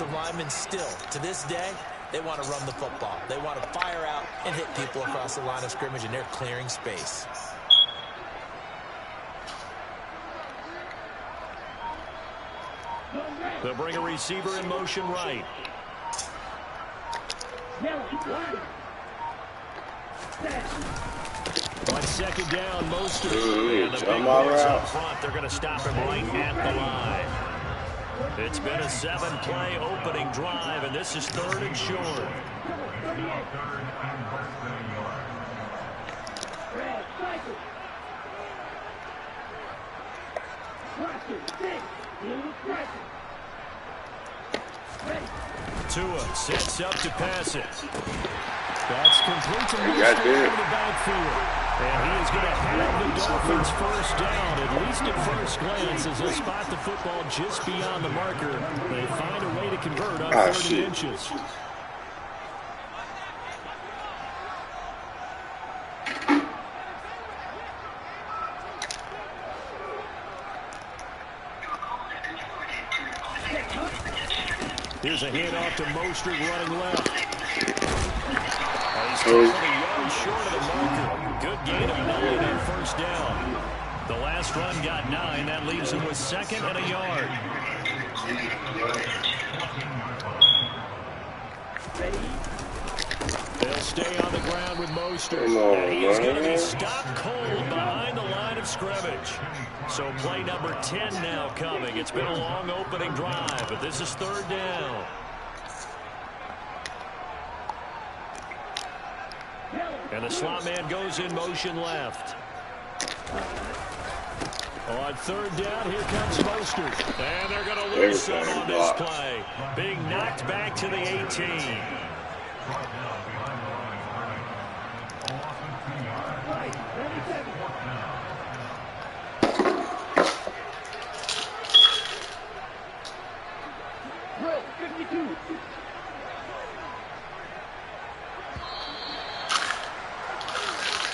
Linemen still, to this day, they want to run the football. They want to fire out and hit people across the line of scrimmage, and they're clearing space. They'll bring a receiver in motion right. On second down, Mostert. And the big boys up front, they're going to stop him right at the line. It's been a 7-play opening drive, and this is 3rd and short. Tua sets up to pass it. That's complete to Mostert in the backfield. And he is going to have the Dolphins first down, at least at first glance, as they spot the football just beyond the marker. They find a way to convert on 30 inches. Here's a handoff to Mostert running left. He's a yard short of the marker. Good gain of 9 on first down. The last run got 9. That leaves him with 2nd and a yard. They'll stay on the ground with Mostert. And he's going to be stopped cold behind the line of scrimmage. So play number 10 now coming. It's been a long opening drive, but this is 3rd down. And the slot man goes in motion left. On 3rd down, here comes Mostert. And they're going to lose some on this play. Being knocked back to the 18.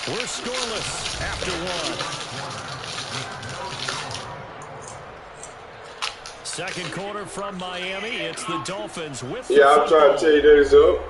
We're scoreless after 1. Second quarter from Miami. It's the Dolphins with the football. I'm trying to tell you that it's up.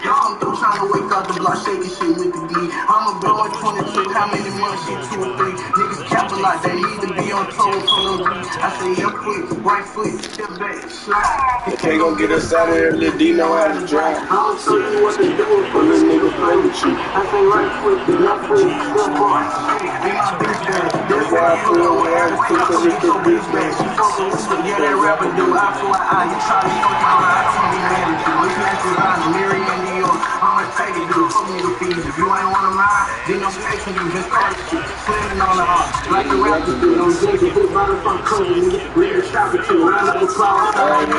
Y'all through trying to wake up the block, shaking shit with the D. I'm a blowing 22, how many months, shit, 2 or 3. Niggas capping like they need to be on toes on those beats. I say left foot, right foot, step back, slide. Can't go get us out of here, little D know how to drive. I'll show you what they do for little nigga play with you. I say right foot, left foot, step back, be my bitch bag. That's why I feel over there, so bitch bag. She fucking with the, yeah, that rapper do. I feel like you try to show down, I can't be mad at you. Look at you, Mary in New York, I'ma take it, dude. Fuck me the fees. If you ain't wanna ride, then I'm taking you. Just call it shit. Slamming on the heart. Like the rappers do. Don't judge it. Put bottom from cover. Nigga, stop it too. Round up the flowers. I'm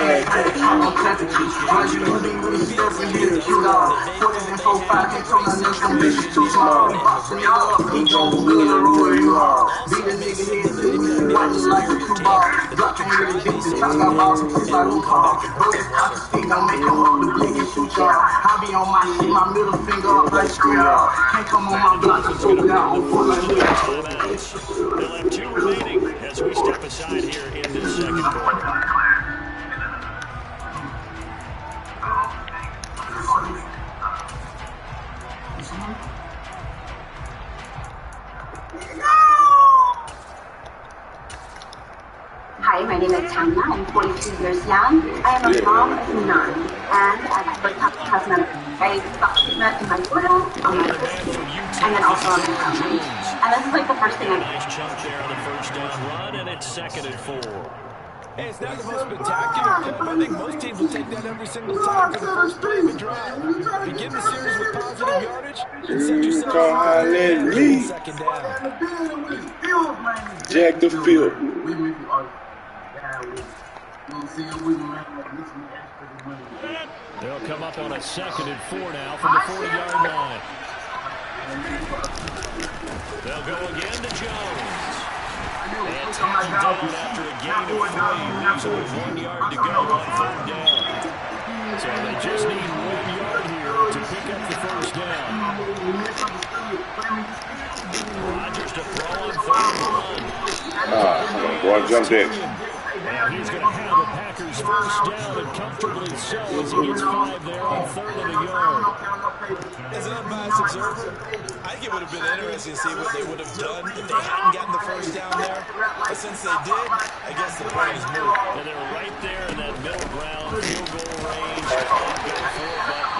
gonna tap it you. Why you really stepping here? Cute dog. 40s and 4-5. Can't tell nothing else. Them bitches too small. We boxing y'all up. He gon' good and where you are. Beat a nigga head to me. Watching like a 2-ball. Dropping with the bitches. Talk about some shit like who call. Bro, this cock stick. Don't make him up the blick and shoot y'all. I be on my shit, my middle finger up like screw y'all. Can't come on my block and throw down on foot like this. They'll have 2 remaining as we step aside here in this second quarter. Hi, my name is Tanya. I'm 42 years young. I am a mom of 9, and I have a cosmetic treatment in my forehead, on my pussy, and then also on my tummy. And this is like the first thing I do. Nice chunk there on the first down run, and it's 2nd and 4. Hey, it's not the most spectacular clip. I think most teams will take that every single time for the first play of the drive. Begin the series with positive yardage and set yourself up for second down. Jack the field. They'll come up on a 2nd and 4 now from the 40-yard line. They'll go again to Jones. And tackled down after a gain of 3, leaves with 1 yard to go on 3rd down. So they just need 1 yard here Rodgers to throw on 3rd and 1. Come on, boy, jump in. And he's going to have the Packers first down, and comfortably so, as he gets 5 there on 3rd and a yard. As an unbiased observer, I think it would have been interesting to see what they would have done if they hadn't gotten the first down there. But since they did, I guess the point is moved. And they were right there in that middle ground, field goal range. But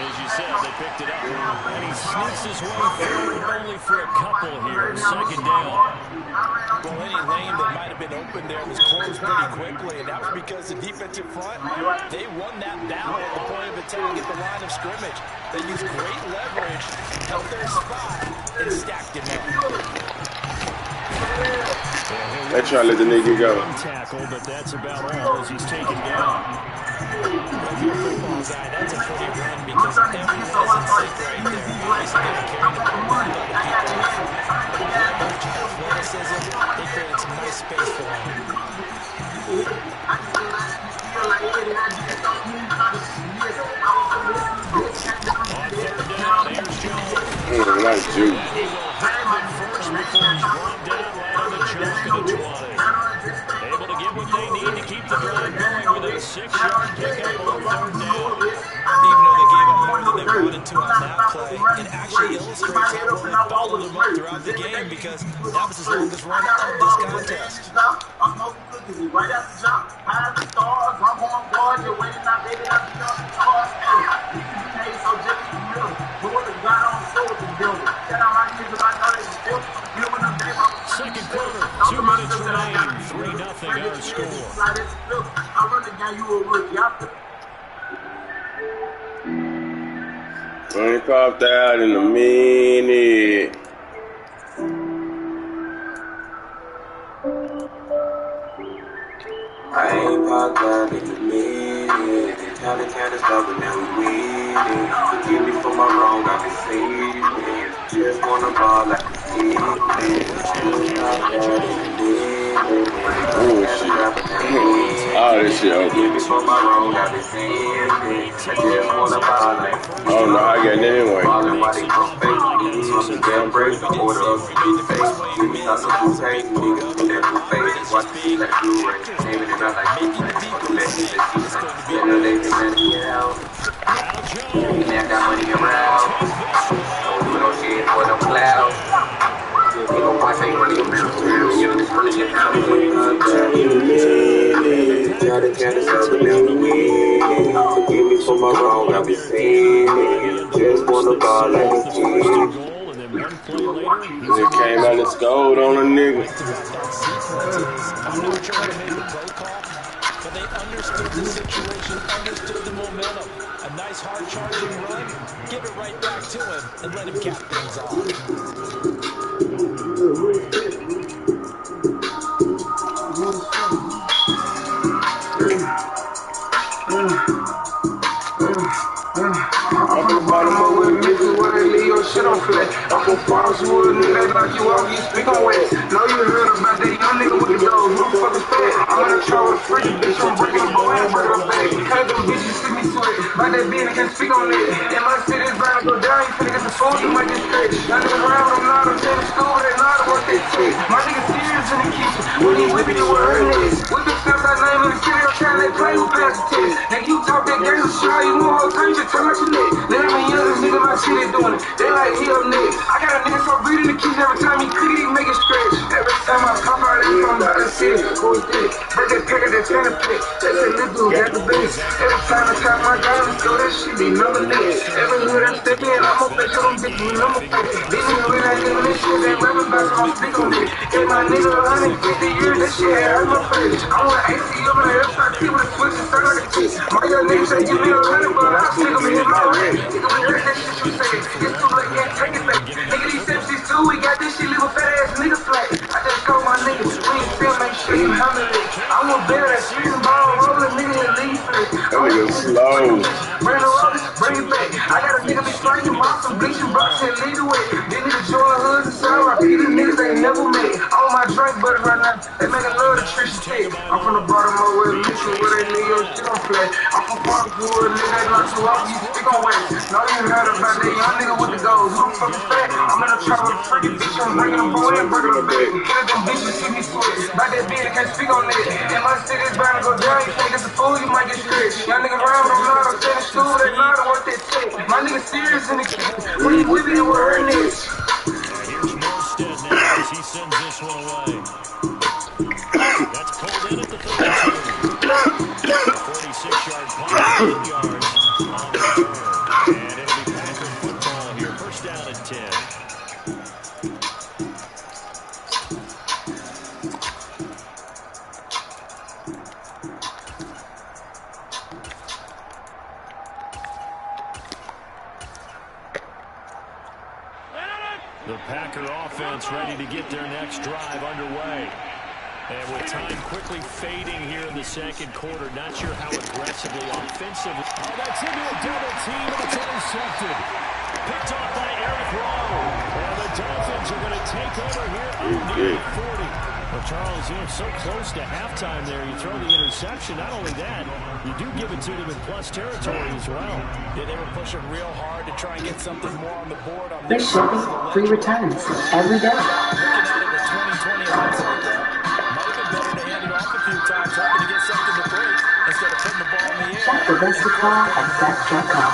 as you said, they picked it up. And he sneaks his way through, only for a couple here, 2nd down. Well, any lane that might have been open there was closed pretty quickly, and that was because the defensive front, they won that battle at the point of attack at the line of scrimmage. They used great leverage, held their spot, and stacked him up. They try to let the nigga go. Tackle, but that's about all as he's taken down. If you're a football guy, that's a pretty run because if there wasn't sick right there, he's going to carry the ball, but the leverage, athleticism, they created some nice space for him. Nice juke. Able to get what they need to keep the drive going with a 6-yard pickup on 3rd down. Even though they gave up more than they wanted to on that play, it actually illustrates how well they followed them up throughout the game because that was his longest run of this contest. Right after jump, high the stars, I'm on board, you're waiting, I baby, I see all the stars, hey, so just in the middle, but what the God on the soul is building, shout out my kids, I know they still, you know when I'm there, 2nd quarter, 2 minutes remaining, 3-0 our score. I run the game, you will work, y'all. 20 popped out in a minute. I ain't popped out in a minute. Counting stuff, but now we winning. Forgive me for my wrong, I've been saving. Just wanna ball like a season. Oh, shit. Oh, this shit over. Forgive me for my wrong, I've been saving. I just wanna ball like a season. Oh, no, I got it anyway. Ballin' while they come fake. From the damn break, I order up some new face. Give me something to take, nigga. That new face. Watch me like blue ray. Naming it out like blue ray. Let me you know they can let me out. Now got money around. Don't do no shit for them clouds. You gon' watch ain't running your mouth. You just running your mouth. Counting stuff, but now we winning. Forgive me for my wrong, I've been saying. Just wanna ball like a kid. It came out and scored on a nigga. I'm not sure they made the play call, but they understood the situation, understood the momentum. A nice hard charging run, give it right back to him, and let him cap things off. I'm gonna bottom up with bitches where they leave your shit on flat. I'm gonna pause you with a nigga like you off, you speak on wax. Know you heard about that young nigga with the dogs, who the fuck is fat? I'm in a trouble with a freaky bitch, I'm breaking the boy and breaking her back. Cause them bitches see me sweat, about that being, I can't speak on that. In my city, it's bound to go down, you finna get the phone, you might get straight. I niggas around, I'm not, I'm in school, they know how to work they take. My niggas serious in the kitchen, when he whipping it with her legs. With the steps I name in the city, I'm trying to play with past the test. Nigga, you talk that game, shit, you know how to turn your tongue out your neck. Let me young, this nigga, my shit is doing it. They like, he up next. I got a nigga so breathing the keys every time he click it, he make it stretch. Every time I pop out, they come out of the city. Who is this? Break that packet, they turn the pick. They say, little dude, got the base. Every time I tap my gun, let's go, that shit be number next. Every hood I step in, I'm gonna make sure them bitches be number 4. These niggas really like living this shit, they rapping about so I'm speak on it. Gave my nigga 150 years, that shit had hurt my face. I want AC over there, FIT with a switch and start like a kid. My young nigga say, give me 100, but I'll stick him in his mouth. Nigga, we heard that shit you say. It's too late, can't take it back. Nigga, these sepsis too, we got this shit, leave a fat ass nigga flat. I just called my nigga, we ain't still make sure you handle it. I want better that shit and ball, roll a nigga and leave for it. That nigga slow. Bring it up, bring it back. I got a nigga be spraying mouth, some bleaching bucks and lead away. These niggas join hoods and sound like these niggas ain't never met. All my drink butter right now, they make a love the trick shit. I'm from the bottom of where bitches where they leave your shit on flat. I'm from Parkwood, nigga, like to walk, you stick on wax. Know you heard about that young nigga with the goals. Who the fuck is that? I'm in a trap with a freaking bitch, I'm bringing them boy and bringing them back. Kill them bitches, see me sweat. About that bitch, I can't speak on that. And my city's bound to go down, you can't get the food, you might get stretched. Young nigga around, I'm loud, I'm saying school, they loud, I want that check. My nigga serious in the kid. When he whip it, it will hurt next. Here's Morstead now as he sends this one away. That's pulled in at the 32. 46-yard punt, 10 yards on the return. And it'll be Packer football here, first down and 10. The Packer offense ready to get their next drive underway. And with time quickly fading here in the second quarter, not sure how aggressively, offensively. Oh, that's into a double team, and it's intercepted. Picked off by Eric Rowe. And the Dolphins are going to take over here on the 40. Well, Charles, you're so close to halftime there. You throw the interception. Not only that, you do give it to them in plus territory as well. Yeah, they were pushing real hard to try and get something more on the board. Free shipping, free returns every day. Looking at it with 2020 hindsight, might have been better to hand it off a few times, hoping to get something to break instead of putting the ball in the air. Shop the best of all at Zach.com.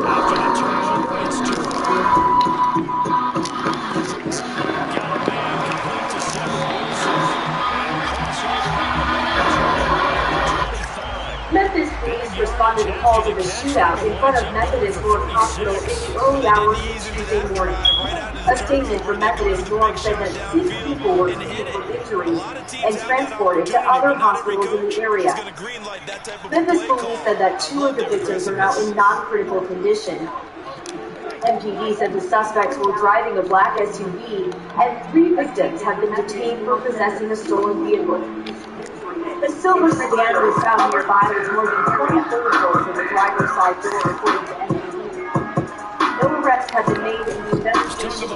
After the turnover, it's two. Got a man complete to 7 Wilson. And crossover on the back. 25. Memphis police responded to calls of a shootout in front of Methodist North Hospital in the early hours of Tuesday morning. A statement from Methodist North said that 6 people were treated for injuries and transported to other hospitals in the area. Memphis police said that 2 of the victims are now in non-critical condition. MPD said the suspects were driving a black SUV, and 3 victims have been detained for possessing a stolen vehicle. The silver sedan was found nearby with more than 20 bullet in the driver's side door, according to MPD. No arrests have been made in the investigation.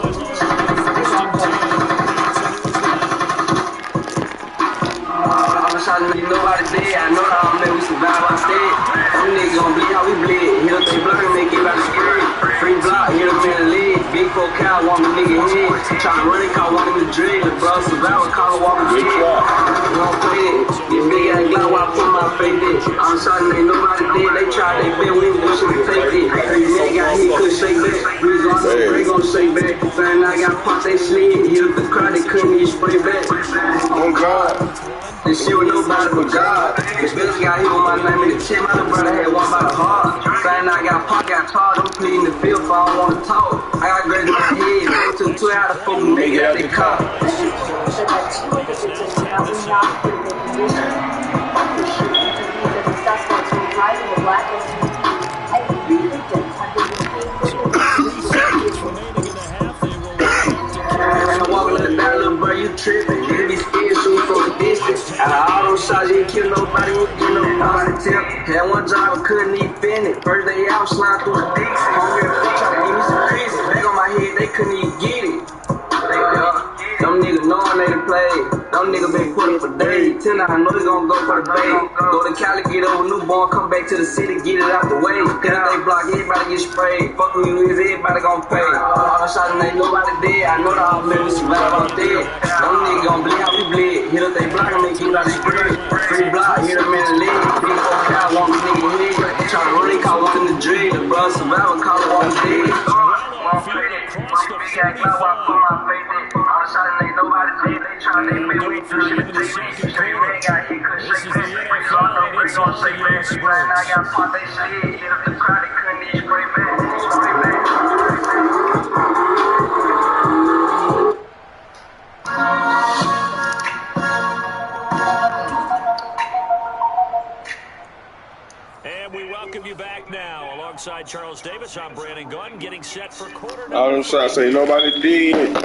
You know how to say, I know how I'm made, we survive on stage. Them niggas gon' bleed how we bleed. Hit up the block and make it out the spread. Free block, hit up in the lead. Big 4 cow, want the nigga head. Tryna run it, call one in the dread. The bro survival, call a walk the street. You don't play it. Get big ass glow while I put my face in. I'm sorry, ain't nobody dead. They tried, they been with me, shouldn't take it. These niggas got hit, couldn't shake back. We was on the break, gon' shake back. Saying I got popped, they slid. Hit up the crowd, they couldn't even spray back. Oh God. This shit with nobody but God. This bitch got hit with my name in the chin. My little brother had one by the heart. Saying I got popped, got taught. I'm pleading the field for I don't wanna talk. I got grades in my head. They took 2 out of 4 niggas out they car. Said that 2 of the victims are now in non-critical condition. Under shooting, that the suspects were driving a black SUV, and 3 victims have been detained for little bro, you trippin'. You be scared, shoot from a distance. Out of all those shots, you ain't kill nobody, you get nobody tip. Had one driver, couldn't even finish. First day out, slide through a dick. Homie, trying to give me some crease. Back on my head, they couldn't even get it. Them niggas knowin' they done played. Them niggas been putting for days. Till now, I know they gon' go for the bait. Go to Cali, get over newborn, come back to the city, get it out the way. Cause they block, everybody get sprayed. Fuck who you is, everybody gon' pay. All the shots ain't nobody dead. I know the whole man, we survive on dead. Them niggas gon' bleed how we bleed. Hit up they block and they get out the spread. Free block, hit them in the leg. Big 4 cow, want the nigga head. Tryna run, they call one in the dread. The bro survival, call it one dead. One play, got clout, I put my faith in. All the shots ain't nobody dead. They tryna, they been with you, shit to take me. Straight red, got hit, couldn't shake back. Free on them, free gon' shake back. Right now, I got popped, they slid. Hit up the crowd, they couldn't even spray back. Spray back. And we welcome you back now. Alongside Charles Davis, I'm Brandon Gunn, getting set for quarter number. All them shots ain't nobody did.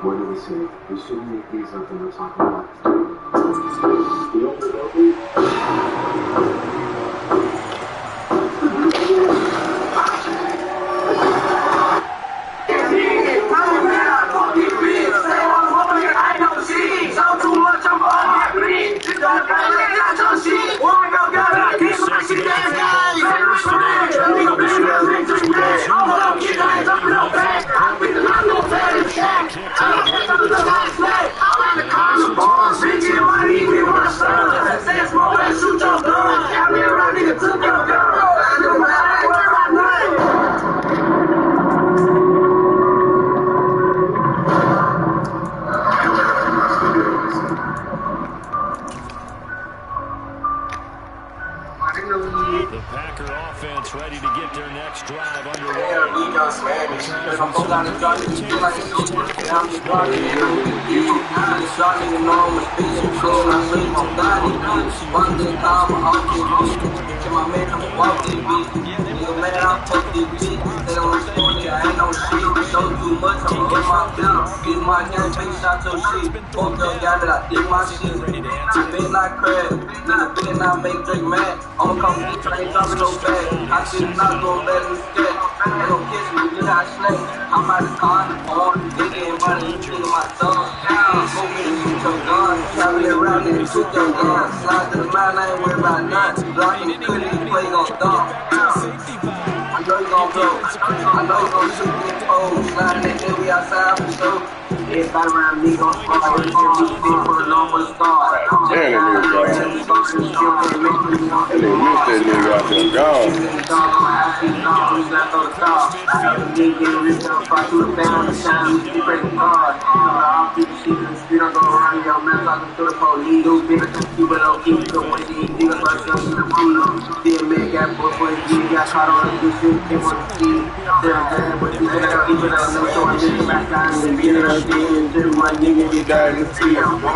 What do we say? There's so many things out there we're talking about. You don't know gotta start to feel like it's so much. I'm just starting to I'm starting to know I'm a bitch and troll. I sleep on body. One thing called my heart. To my man, I'm a walk this bitch. Nigga, man, I'm fuck this bitch. They don't respond to I ain't no shit. Don't do much, I'm get my bill. Get my young bitch out your shit. Fuck up, y'all that I did my shit. I been like crab. Nigga, been not make Drake mad. I'ma come get you, ain't dropping no bag. I shit not going better than scared. They gon' kiss me, you got snake. I'm out of car, on the dick and money, you think of my thumb. Smoke me and shoot your gun. Travel around and shoot your gun. Slide to the ground, I ain't worried about nothing. Blocking the good and you play gon' dump. I know you gon' blow. I know you gon' shoot me in the hole. Sliding that day, we outside for sure. Everybody around me gon' fall. Every time we fit for the north for the star. Damn, that nigga gone. That nigga missed that nigga out there gone. My nigga, he died in the field. My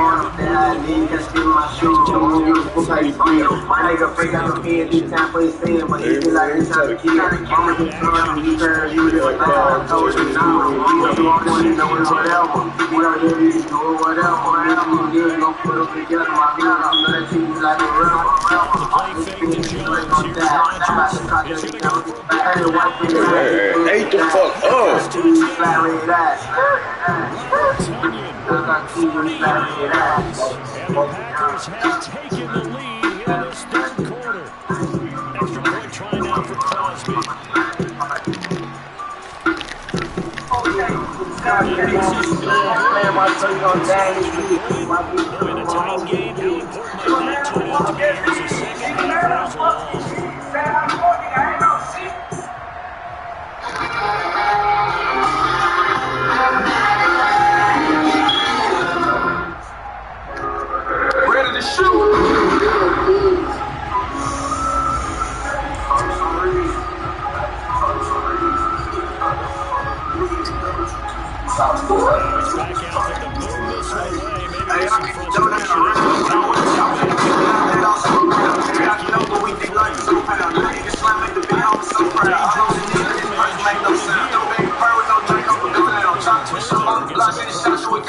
nigga break out the head, this time for his sin, but he feel like he's trying to kill. Mama just turned, you turn, you do it now. I told you now, we don't want to know whatever. We don't hear you do whatever. You gon' put up together, my God, I'm gonna treat you like a rebel. Hey, the fuck up. And the Packers have taken the lead here in this third quarter. Extra point try now for Crosby. In a tight game, how important that turn out to be as the second half rolls along. Ready to shoot. Back out there to move this away. Maybe some frustration.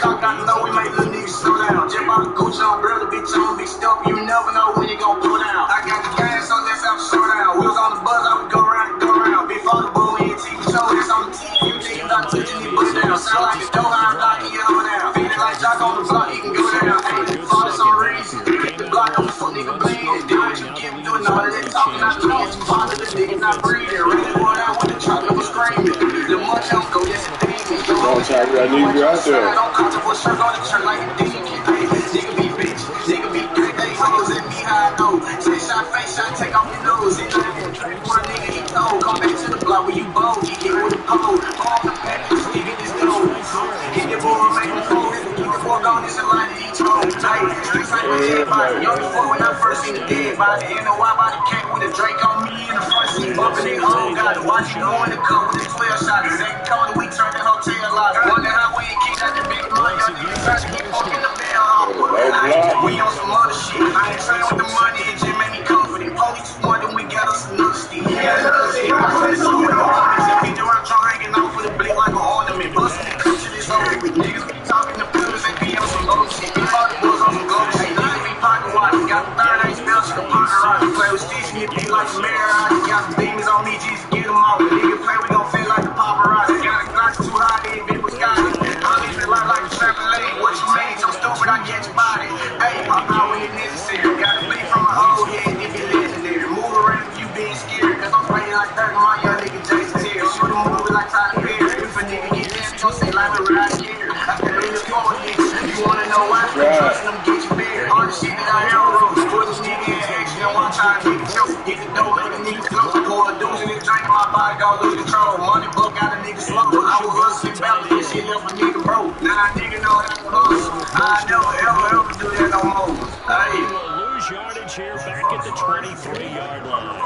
You never know when you gon' pull down. I got the gas on this, I'm short down. Wheels on the buzz, I would go round and go round. Before the boom, you TV show this on the TV. You think not touching me, put down. Sound like a dough, I'm knocking you over down. Feeling like Jock on the block, you can go down. Hey, for some reason, the block on the foot, nigga bleeding. Do what you give me, doing all of that talking, not doing it. Part of the nigga not breathing. Really going out with the truck, I was screaming. The much else go, yes, it did me. Don't try to need you out there. I don't come to a shirt on the shirt like a deacon. Nigga be bitch, nigga be good, they hoes and me how I know. Say shot, face shot, take off your nose. And one nigga he told, come back to the block where you bold. He get with the pole, all the package, he get his dough. Hit the ball, make the phone, keep the fork on this and line that he told. Tight, streets like my dead body. Young before when I first seen the dead body. NOI by the cake with a Drake on me in the front seat. Bumping it home, got to watch you go in the cup with the 12 shot. Second corner, we turned the hotel lot. Wonder how we kick out the big money. Y'all niggas trying to keep fucking the bell. We on some other shit. I ain't trying with the money, it just made me comforted. Police one, then we got us another stick. Yeah, another stick. I put it on with the armies. If we do our try hanging out for the blick like an ornament. Bustin' the country this over with. Niggas be talking to pillars, they be on some low shit. We fucking bulls on some gold shit. Niggas be pocket watching. Got the third ain't spelled to the pocket rock. Play with Stitch, it be like a mirror. Got some demons on me, Jesus, get them all. When niggas play, we gon' feel like the paparazzi. Got a glass too high, they been with Scotty. I'm living life like a trampoline. What you mean? So stupid, I get your body. Hey, pop out when it's necessary. Gotta bleed from my old head, it be legendary. Move around if you being scared. Cause I'm spraying like 30, my young nigga Jason Terry. Shoot a movie like Tyler Perry. If a nigga get down, don't say like we're right here. I can lean the floor, nigga. You wanna know why? Trusting them, get you buried. All the shit that I ever wrote. Put this nigga in action, and one time nigga choke. Get the dough, let the nigga float. Pour a deuce in this drink, my body gon' lose control. Money book got a nigga slow. I was hustling about this shit left a nigga broke. Now a nigga know how to hustle. I never ever do that no more. Hey. Lose yardage here back at the 23-yard line.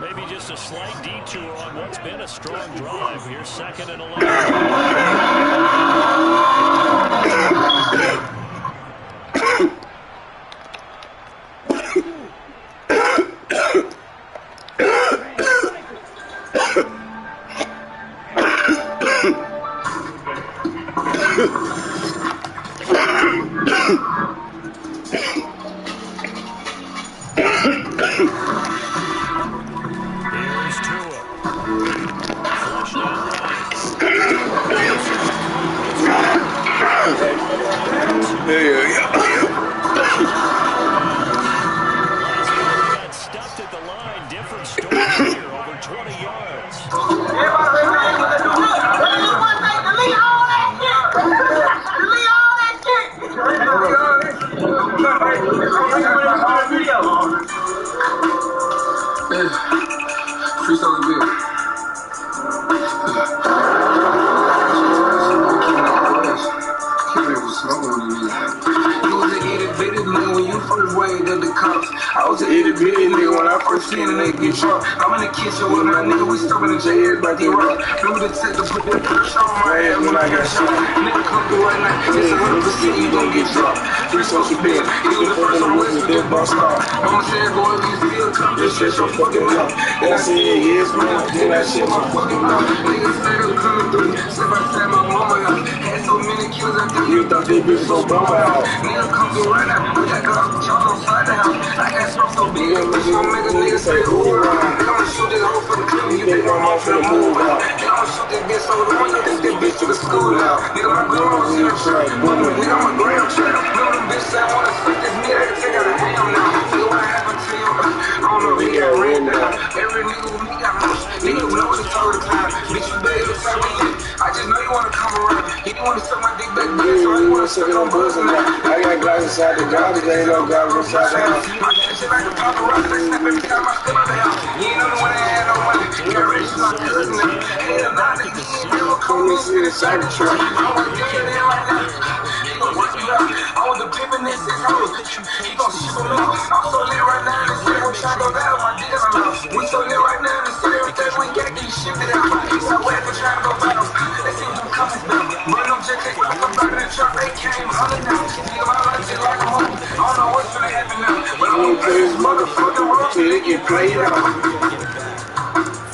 Maybe just a slight detour on what's been a strong drive. Here's 2nd and 11. I'm in the kitchen with my nigga, we stuffing the J, everybody rock. Remember the tech to put that pressure on my ass when I got shot. Nigga come through right now, it's 100% you gon' get dropped. Free social bed, he was the first on the list with that boss star. Mama said, boy, these bills come, this shit so fucking mouth. And I said, yeah, yes, man, then that shit my fucking mouth. Niggas say they coming through, step by step, my mama out. Had so many kills, I think you thought they bitch so bum out. Nigga come through right now, put that gun, jump outside the house. I got stuff so big, bitch, gon' make a nigga say, ooh, they gon' shoot this hoe for the clip, you think I'm off for the move out. They gon' shoot this bitch so the one, you think this bitch to the school now. Nigga, my grandma's in the trap, nigga, I'm a gram trap. Remember them bitches that wanna split this meat, they can take out a ham now. Nigga, what happened to you? I don't know, he got ran down. Every nigga with me got mush, nigga, we know what it's all the time. Bitch, you better tell me it. I just know you wanna come around. He didn't wanna suck my dick back then, so I didn't wanna suck it on bosom now. I got guys inside the garbage, they ain't no garbage inside the house. I can't shit like the paparazzi, they snap every time I step out the house. You ain't know when I had no money, you got rich as my cousin now. Hell nah, nigga, you ain't never come and sit inside the truck. I wanna get in there right now. He gon' work you out. I want the pimpin' in 6 hours. He gon' ship him out. I'm so lit right now in the city, I'm trying to go down my dick in my mouth. We so lit right now in the city, everything we got, get shifted out. So wet for trying to go battle. They see them coming down. Run them just take off the back of the truck, they came hunting down. Nigga, my life just like a movie. I don't know what's gonna happen now, but I'm gonna play this motherfucking role till it get played out.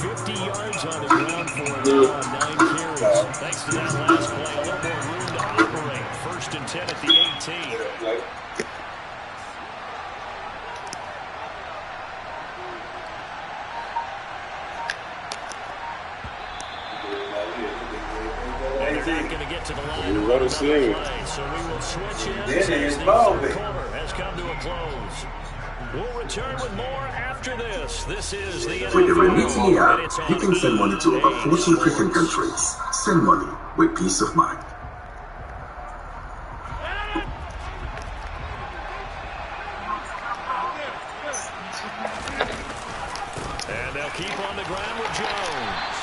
50 yards on the ground for him on 9 carries. Thanks to that last play, a little more room to operate. 1st and 10 at the 18. Not going to get to the line. So we will switch in as the third quarter has come to a close. We'll return with more after this. This is the With the Remitly app, you can send money to over 40 different countries. Send money with peace of mind. And they'll keep on the ground with Jones.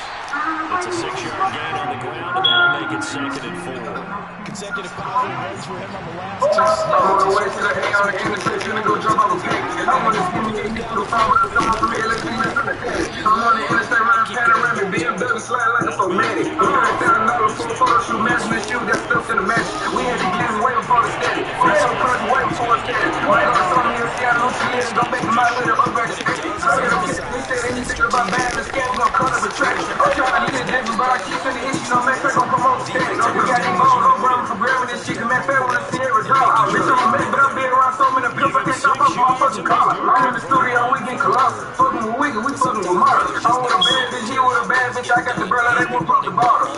It's a 6-yard gain on the ground, and that'll make it 2nd and 4. Consecutive positive runs for him on the last 2 snaps. I'm on the way to the A on the intersection and go jump off a pig. I'm on this skinny and get to the farm with the summer from here, let's be less than a daddy. I'm on the interstate running panoramic, BMW sliding like a Fomatic. $100,000 for a photo shoot, matching the shoe, got stuff in the match. We had to get him way before the steady. Fresh on person, way before it's steady. Right on the summer, you'll see how those years go back to my later upgrade the steady. I got them kids, they said anything about bad and scam, we gon' cut up a track. I'm trying to get it different, but I keep in the issue, no man, they gon' promote the steady. We got him on, no problem for grabbing this shit, man, fair when I see it result. Bitch, I'm a mess, but I'm being around so many pills, I can't stop up my fucking car. I'm in the studio, we get colossal. Fucking with Wiggy, we fucking with Mars. I want a bad bitch, he with a bad bitch, I got the brother, they won't pop the bottle.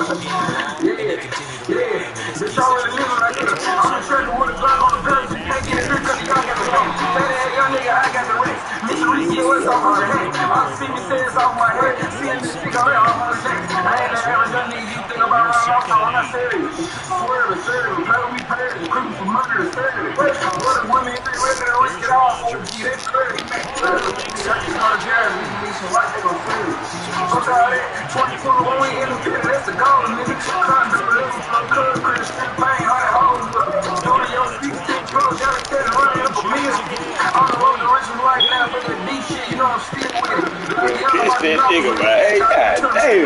Yeah, bitch, I already living like this. I'm in circle with a Glock on the belly, you can't get it through cause y'all got the rope. Fat ass young nigga, I got the race. Mr. Reese, what's off my head? I see me say it's off my head. Seeing this cigarette off my neck. I ain't never ever done nigga, you think about my mouth, so I'm not serious. Swear to serious, play with me, pay it, creeping for murder, serious. What if women, if they ready to risk it all, for you, they crazy. I just started jazz, we need some light, they gon' feel it. Fuck all that, 24 when we independent, that's the goal, nigga. Conduct, living for the club, pretty strip, pain, hard hoes, studio, 16 clothes, y'all instead of running up a million. On the road to Richmond right now, for that D shit, you know I'm still with it. Kiss that nigga, man. Hey, god damn.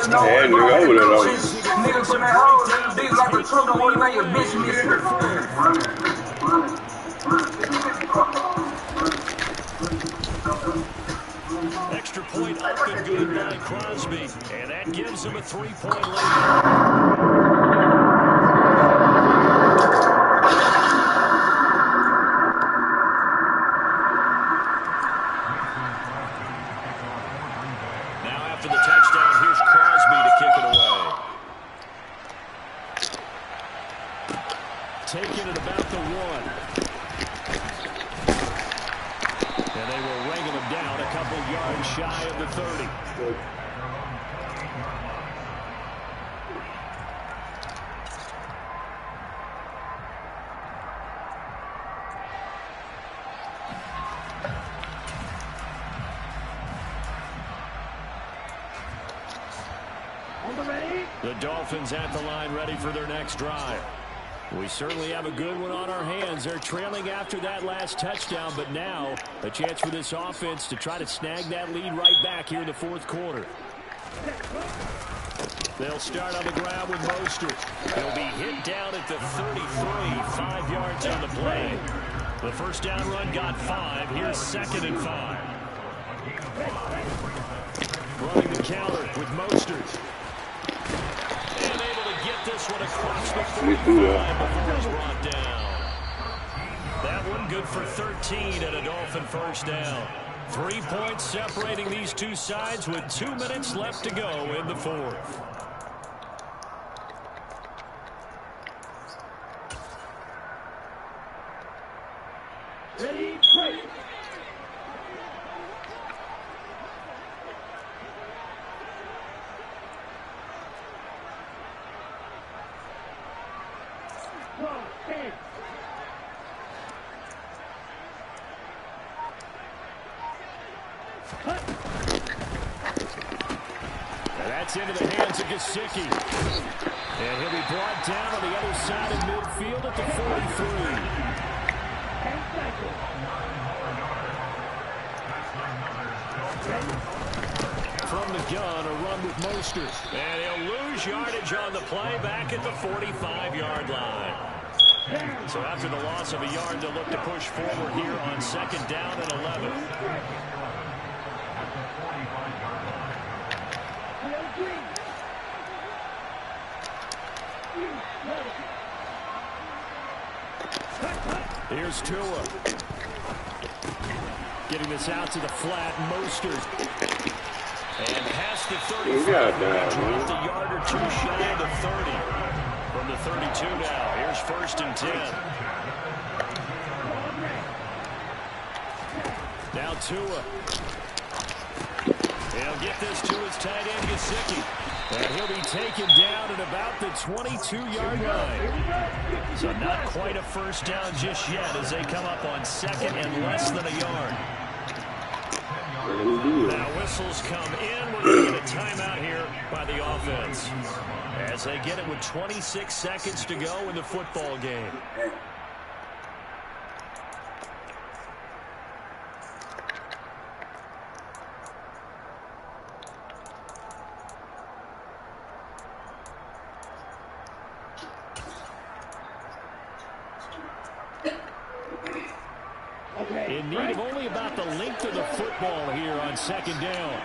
Yeah, nigga over there, though. Extra point up and good by Crosby. And that gives him a 3-point lead. Now after the touchdown, here's Crosby to kick it away. Taking it about the 1. And they were ringing him down a couple yards shy of the 30. The Dolphins at the line ready for their next drive. We certainly have a good one on our hands. They're trailing after that last touchdown, but now a chance for this offense to try to snag that lead right back here in the fourth quarter. They'll start on the ground with Mostert. He'll be hit down at the 33, 5 yards on the play. The first down run got 5. Here's 2nd and 5. Running the counter with Mostert. And able to get this one across the 45 before he's brought down. That one good for 13 and a Dolphin first down. 3 points separating these two sides with 2 minutes left to go in the fourth. Ready, play. And that's into the hands of Gesicki. And he'll be brought down on the other side of midfield at the 43. From the gun, a run with Mostert. And he'll lose yardage on the play back at the 45-yard line. So after the loss of a yard, they'll look to push forward here on 2nd down and 11. Here's Tua. Getting this out to the flat, Mostert. And past the 35, dropped a yard or two shy of the 30. From the 32 now, here's 1st and 10. Now Tua. He'll get this to his tight end, Gesicki. And he'll be taken down at about the 22-yard line. So not quite a first down just yet as they come up on 2nd and less than a yard. Now whistles come in. We're going to get a timeout here by the offense as they get it with 26 seconds to go in the football game. In need of only about the length of the football here on 2nd down.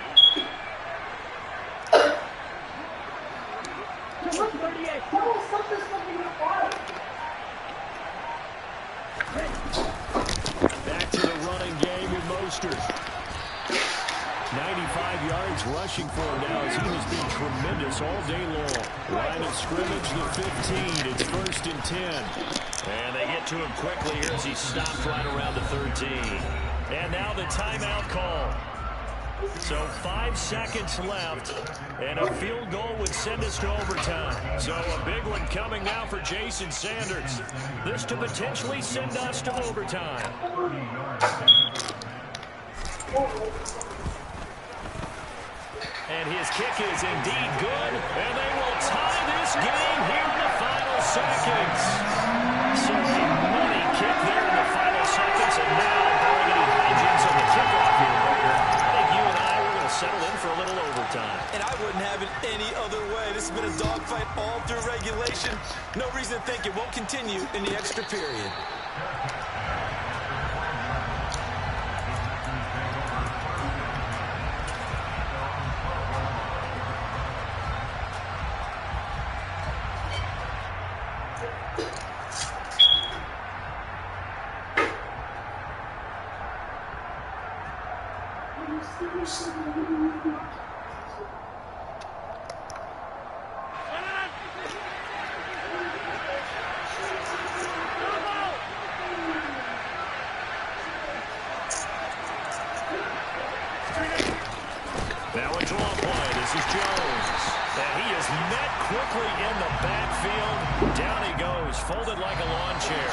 Back to the running game with Mostert. 95 yards rushing for him now as he has been tremendous all day long. Line of scrimmage, the 15. It's 1st and 10. And they get to him quickly here as he stopped right around the 13. And now the timeout call. So 5 seconds left, and a field goal would send us to overtime. So a big one coming now for Jason Sanders. This to potentially send us to overtime. And his kick is indeed good, and they will tie this game here in the final seconds. So a money kick there in the seconds, and now barring any hijinks on the kickoff here, partner, I think you and I are going to settle in for a little overtime. And I wouldn't have it any other way. This has been a dogfight all through regulation. No reason to think it won't continue in the extra period. Now a draw play. This is Jones. And he is met quickly in the backfield. Down he goes, folded like a lawn chair.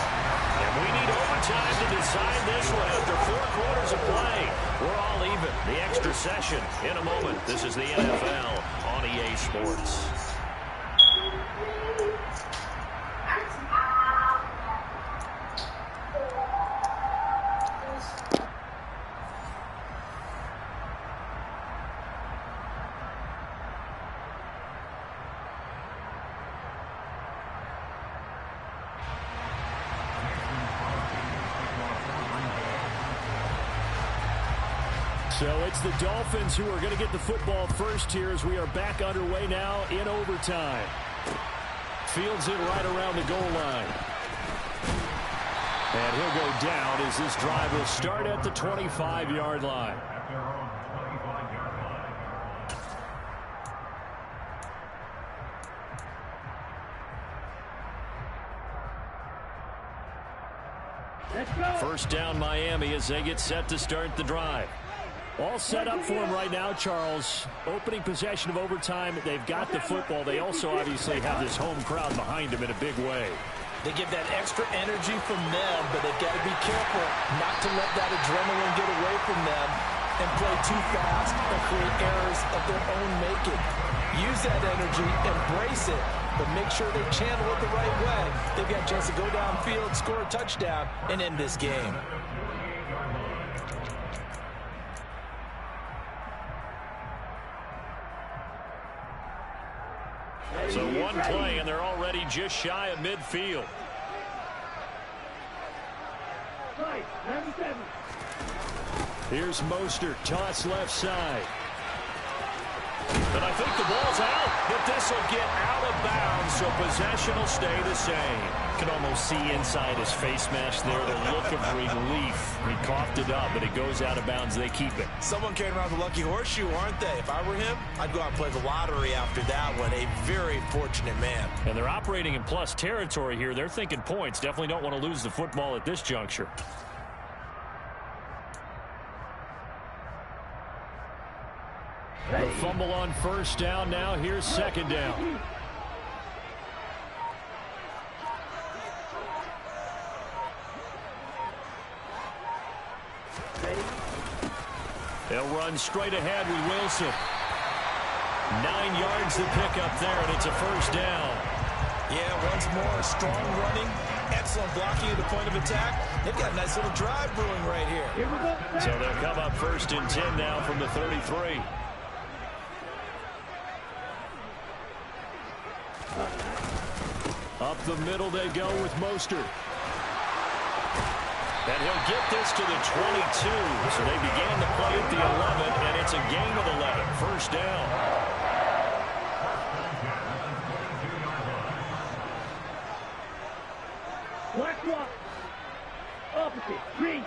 And we need overtime to decide this one after 4 quarters of play. We're all even. The extra session in a moment. This is the NFL on EA Sports. So it's the Dolphins who are going to get the football first here as we are back underway now in overtime. Fields it right around the goal line. And he'll go down as this drive will start at the 25-yard line. First down Miami as they get set to start the drive. All set up for him right now, Charles. Opening possession of overtime. They've got the football. They also obviously have this home crowd behind them in a big way. They give that extra energy from them, but they've got to be careful not to let that adrenaline get away from them and play too fast or create errors of their own making. Use that energy, embrace it, but make sure they channel it the right way. They've got a chance to go downfield, score a touchdown, and end this game. So one play, and they're already just shy of midfield. Here's Mostert, toss left side. And I think the ball's out, but this will get out of bounds, so possession will stay the same. You can almost see inside his face mask there the look of relief. He coughed it up, but it goes out of bounds. They keep it. Someone carrying around the lucky horseshoe, aren't they? If I were him, I'd go out and play the lottery after that one. A very fortunate man. And they're operating in plus territory here. They're thinking points. Definitely don't want to lose the football at this juncture. The fumble on first down. Now here's second down. They'll run straight ahead with Wilson. 9 yards to pick up there, and it's a first down. Yeah, once more, strong running, excellent blocking at the point of attack. They've got a nice little drive brewing right here. So they'll come up first and 10 now from the 33. Up the middle they go with Mostert. And he'll get this to the 22. So they began the play at the 11, and it's a gain of 11. First down. Black block. Opposite. Green.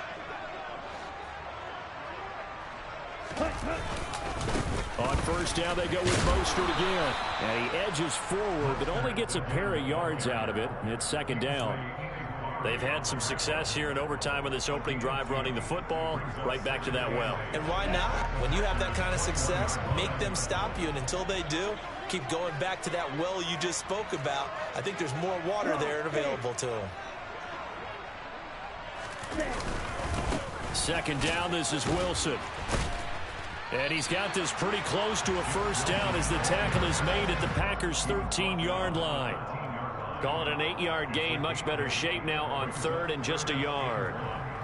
On first down, they go with Mostert again. And he edges forward, but only gets a pair of yards out of it. It's second down. They've had some success here in overtime with this opening drive running the football. Right back to that well. And why not? When you have that kind of success, make them stop you. And until they do, keep going back to that well you just spoke about. I think there's more water there and available to them. Second down, this is Wilson. And he's got this pretty close to a first down as the tackle is made at the Packers' 13-yard line. Call it an 8-yard gain. Much better shape now on third and just a yard.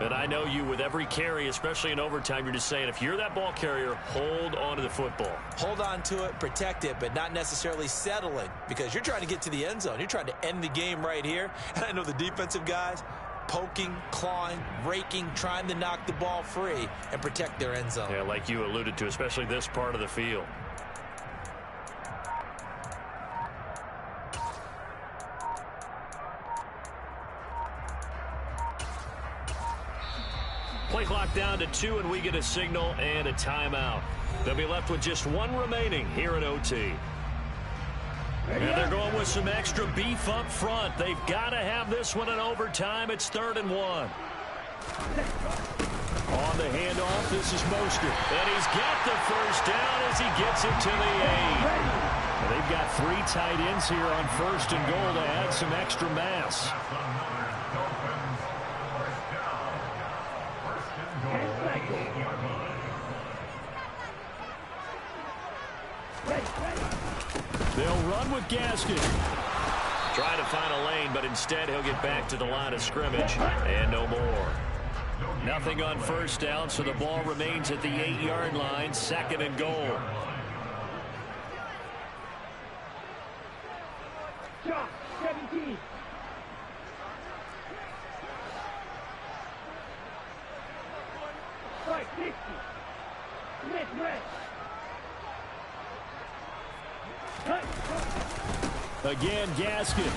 And I know you, with every carry, especially in overtime, you're just saying, if you're that ball carrier, hold on to the football. Hold on to it, protect it, but not necessarily settling, because you're trying to get to the end zone. You're trying to end the game right here. And I know the defensive guys poking, clawing, raking, trying to knock the ball free and protect their end zone. Yeah, like you alluded to, especially this part of the field. Play clock down to 2, and we get a signal and a timeout. They'll be left with just 1 remaining here in OT. And they're going with some extra beef up front. They've got to have this one in overtime. It's 3rd and 1. On the handoff, this is Mostert. And he's got the first down as he gets it to the 8. They've got 3 tight ends here on 1st and goal to add some extra mass. They'll run with Gaskin. Trying to find a lane, but instead he'll get back to the line of scrimmage and no more. Nothing on 1st down, so the ball remains at the 8-yard line, 2nd and goal. Shot, 17. Strike, 60. Let's rest. Again, Gaskin.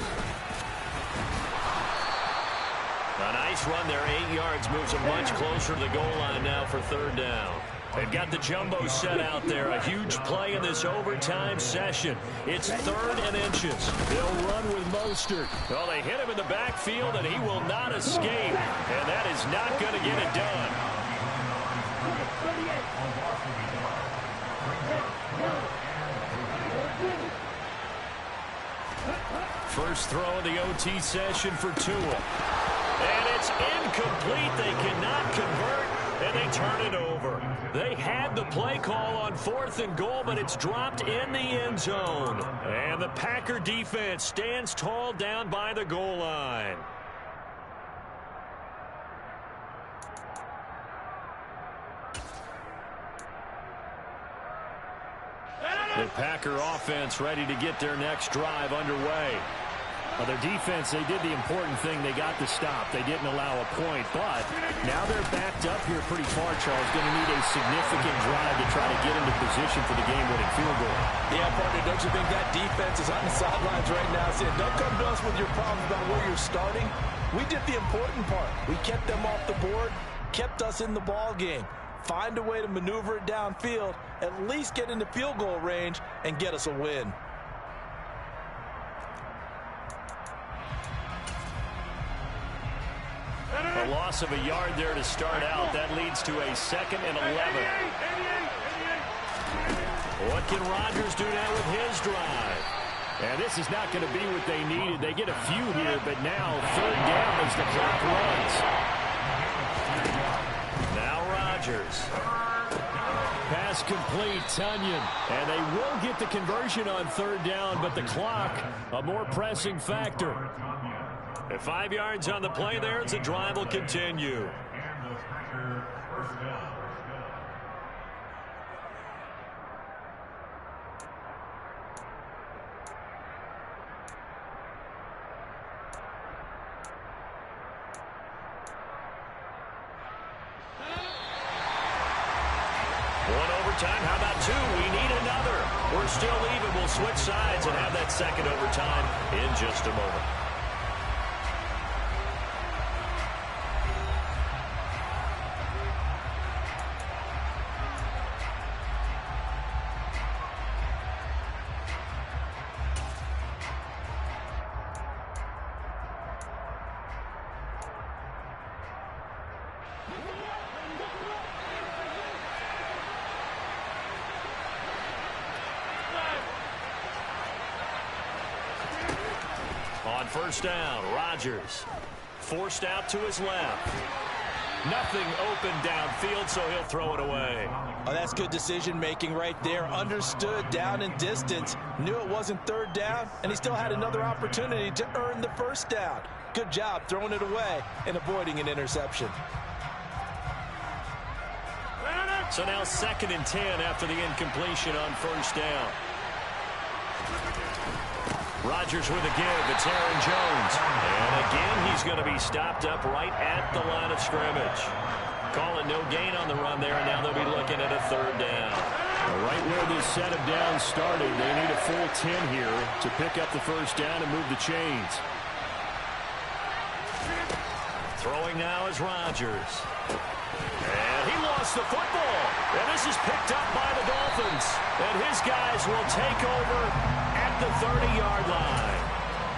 A nice run there, 8 yards, moves them much closer to the goal line now for 3rd down. They've got the jumbo set out there, a huge play in this overtime session. It's 3rd and inches. They'll run with Mostert. Well, they hit him in the backfield, and he will not escape, and that is not going to get it done. First throw of the OT session for Tua. And it's incomplete. They cannot convert, and they turn it over. They had the play call on 4th and goal, but it's dropped in the end zone. And the Packer defense stands tall down by the goal line. The Packer offense ready to get their next drive underway. Well, their defense, they did the important thing. They got the stop. They didn't allow a point, but now they're backed up here pretty far, Charles. Going to need a significant drive to try to get into position for the game-winning field goal. Yeah, partner, don't you think that defense is on the sidelines right now saying, don't come to us with your problems about where you're starting. We did the important part. We kept them off the board, kept us in the ball game. Find a way to maneuver it downfield, at least get into field goal range, and get us a win. A loss of a yard there to start out. That leads to a 2nd and 11. What can Rodgers do now with his drive? And this is not going to be what they needed. They get a few here, but now 3rd down as the clock runs. Now Rodgers. Pass complete, Tunyon. And they will get the conversion on 3rd down, but the clock, a more pressing factor. At 5 yards on the play there, as the drive will continue. One overtime, how about 2? We need another. We're still even. We'll switch sides and have that 2nd overtime in just a moment. On 1st down, Rodgers forced out to his left. Nothing open downfield, so he'll throw it away. Oh, that's good decision-making right there. Understood down and distance. Knew it wasn't 3rd down, and he still had another opportunity to earn the 1st down. Good job throwing it away and avoiding an interception. So now 2nd and 10 after the incompletion on first down. Rodgers with a give. It's Aaron Jones. And again, he's going to be stopped up right at the line of scrimmage. Calling no gain on the run there, and now they'll be looking at a 3rd down. Right where this set of downs started, they need a full 10 here to pick up the first down and move the chains. Throwing now is Rodgers. And he lost the football. And this is picked up by the Dolphins. And his guys will take over at the 30-yard line.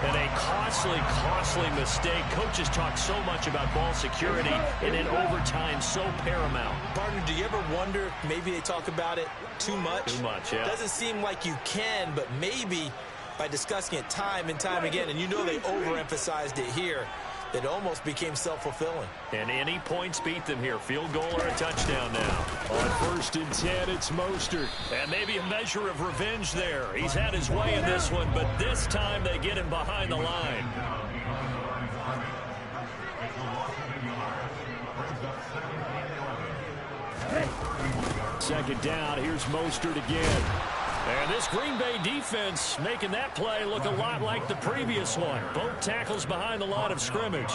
And a costly mistake. Coaches talk so much about ball security, and in overtime, so paramount. Partner, do you ever wonder, maybe they talk about it too much? Too much, yeah. Doesn't seem like you can, but maybe by discussing it time and time again, and you know they overemphasized it here, it almost became self-fulfilling. And any points beat them here. Field goal or a touchdown now. On 1st and 10, it's Mostert. And maybe a measure of revenge there. He's had his way in this one, but this time they get him behind the line. Second down, here's Mostert again. And this Green Bay defense making that play look a lot like the previous one. Both tackles behind the line of scrimmage.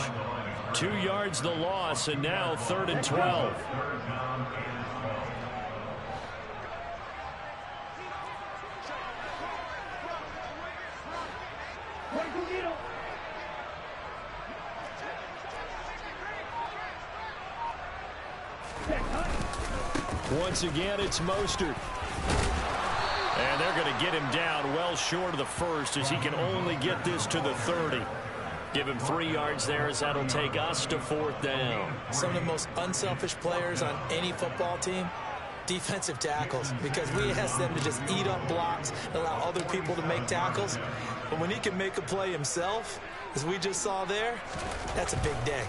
2 yards the loss, and now 3rd and 12. Once again, it's Mostert. And they're going to get him down well short of the 1st as he can only get this to the 30. Give him 3 yards there as that'll take us to 4th down. Some of the most unselfish players on any football team, defensive tackles, because we ask them to just eat up blocks and allow other people to make tackles. But when he can make a play himself, as we just saw there, that's a big day.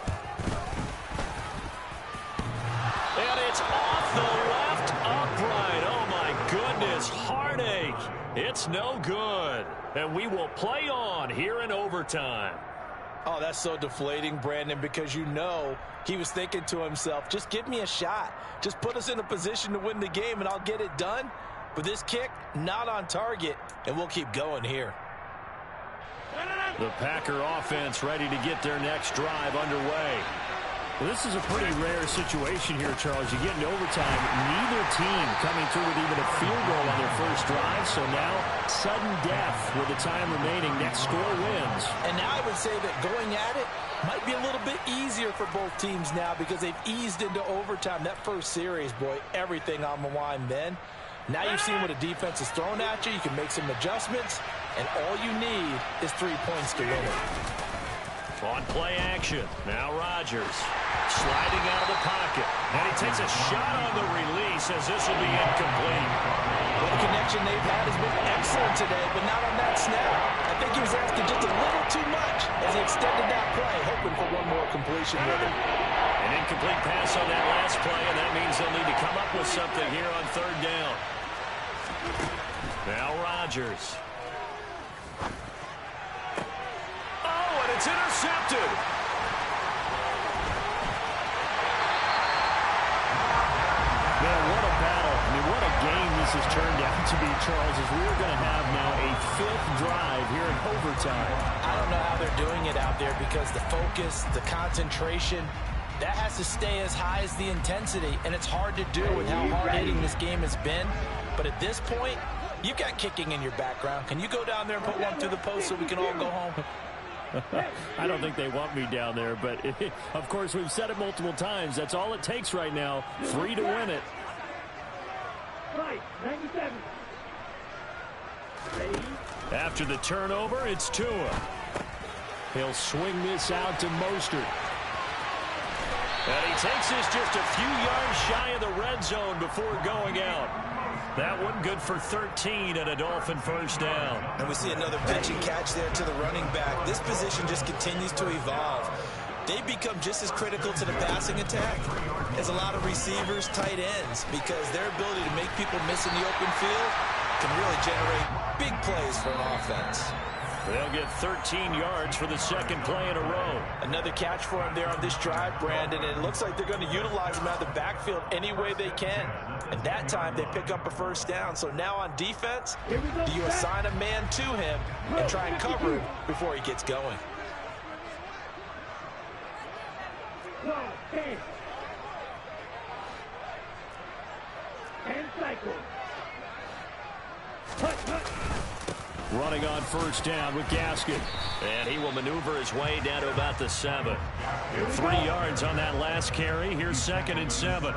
And it's off the left upright. Oh, my goodness. Heartache. It's no good. And we will play on here in overtime. Oh, that's so deflating, Brandon, because you know he was thinking to himself, just give me a shot. Just put us in a position to win the game, and I'll get it done. But this kick, not on target, and we'll keep going here. The Packer offense ready to get their next drive underway. Well, this is a pretty rare situation here, Charles. You get into overtime, neither team coming through with even a field goal on their first drive. So now, sudden death with the time remaining. Next score wins. And now I would say that going at it might be a little bit easier for both teams now because they've eased into overtime. That first series, boy, everything on the line then. Now you've seen what a defense is throwing at you. You can make some adjustments, and all you need is 3 points to win it. On play action, now Rodgers sliding out of the pocket. And he takes a shot on the release as this will be incomplete. Well, the connection they've had has been excellent today, but not on that snap. I think he was asking just a little too much as he extended that play, hoping for one more completion with him. An incomplete pass on that last play, and that means they'll need to come up with something here on 3rd down. Now Rodgers. It's intercepted. Man, what a battle. I mean, what a game this has turned out to be, Charles, as we're going to have now a 5th drive here in overtime. I don't know how they're doing it out there because the focus, the concentration, that has to stay as high as the intensity, and it's hard to do with how hard-hitting this game has been. But at this point, you've got kicking in your background. Can you go down there and put one through the post so we can all go home? I don't think they want me down there, but of course we've said it multiple times. That's all it takes right now. 3 to win it. Right, 97. After the turnover, it's Tua. He'll swing this out to Mostert. And he takes this just a few yards shy of the red zone before going out. That one good for 13 and a Dolphin first down. And we see another pitch and catch there to the running back. This position just continues to evolve. They become just as critical to the passing attack as a lot of receivers, tight ends, because their ability to make people miss in the open field can really generate big plays for an offense. They'll get 13 yards for the second play in a row. Another catch for him there on this drive, Brandon, and it looks like they're going to utilize him out of the backfield any way they can. And that time they pick up a first down. So now on defense, do you assign a man to him and try and cover him before he gets going? Running on first down with Gaskin. And he will maneuver his way down to about the 7. 3 yards on that last carry. Here's 2nd and 7.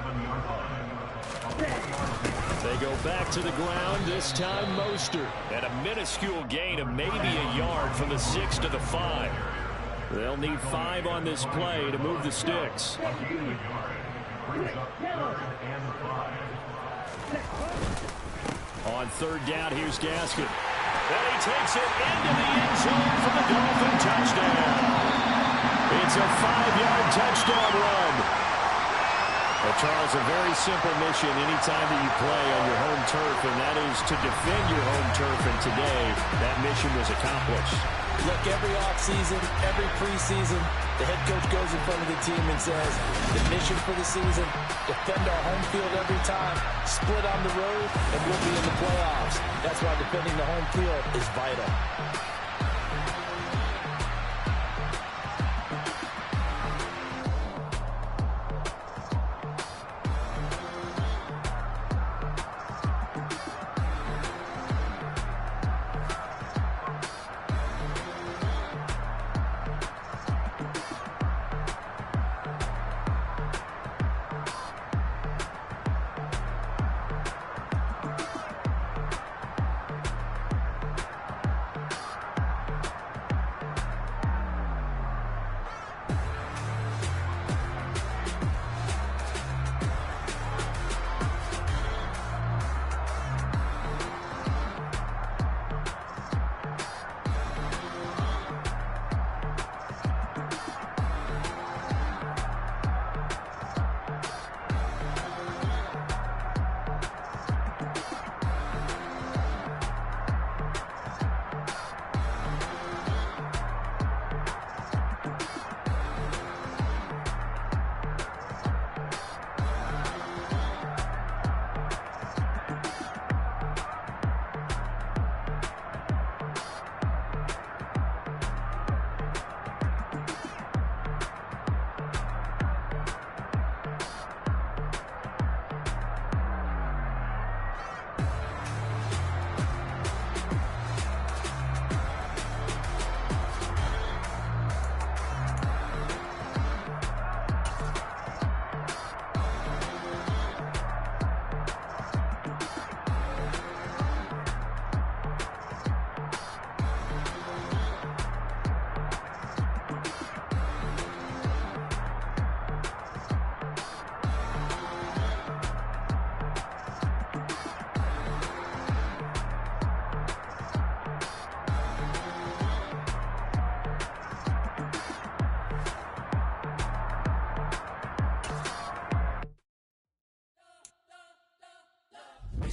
They go back to the ground, this time Mostert. And a minuscule gain of maybe a yard from the 6 to the 5. They'll need 5 on this play to move the sticks. On third down, here's Gaskin. And he takes it into the end zone for the Dolphin touchdown. It's a 5-yard touchdown run. Well, Charles, a very simple mission anytime that you play on your home turf, and that is to defend your home turf, and today that mission was accomplished. Look, every offseason, every preseason, the head coach goes in front of the team and says, the mission for the season, defend our home field every time, split on the road, and we'll be in the playoffs. That's why defending the home field is vital.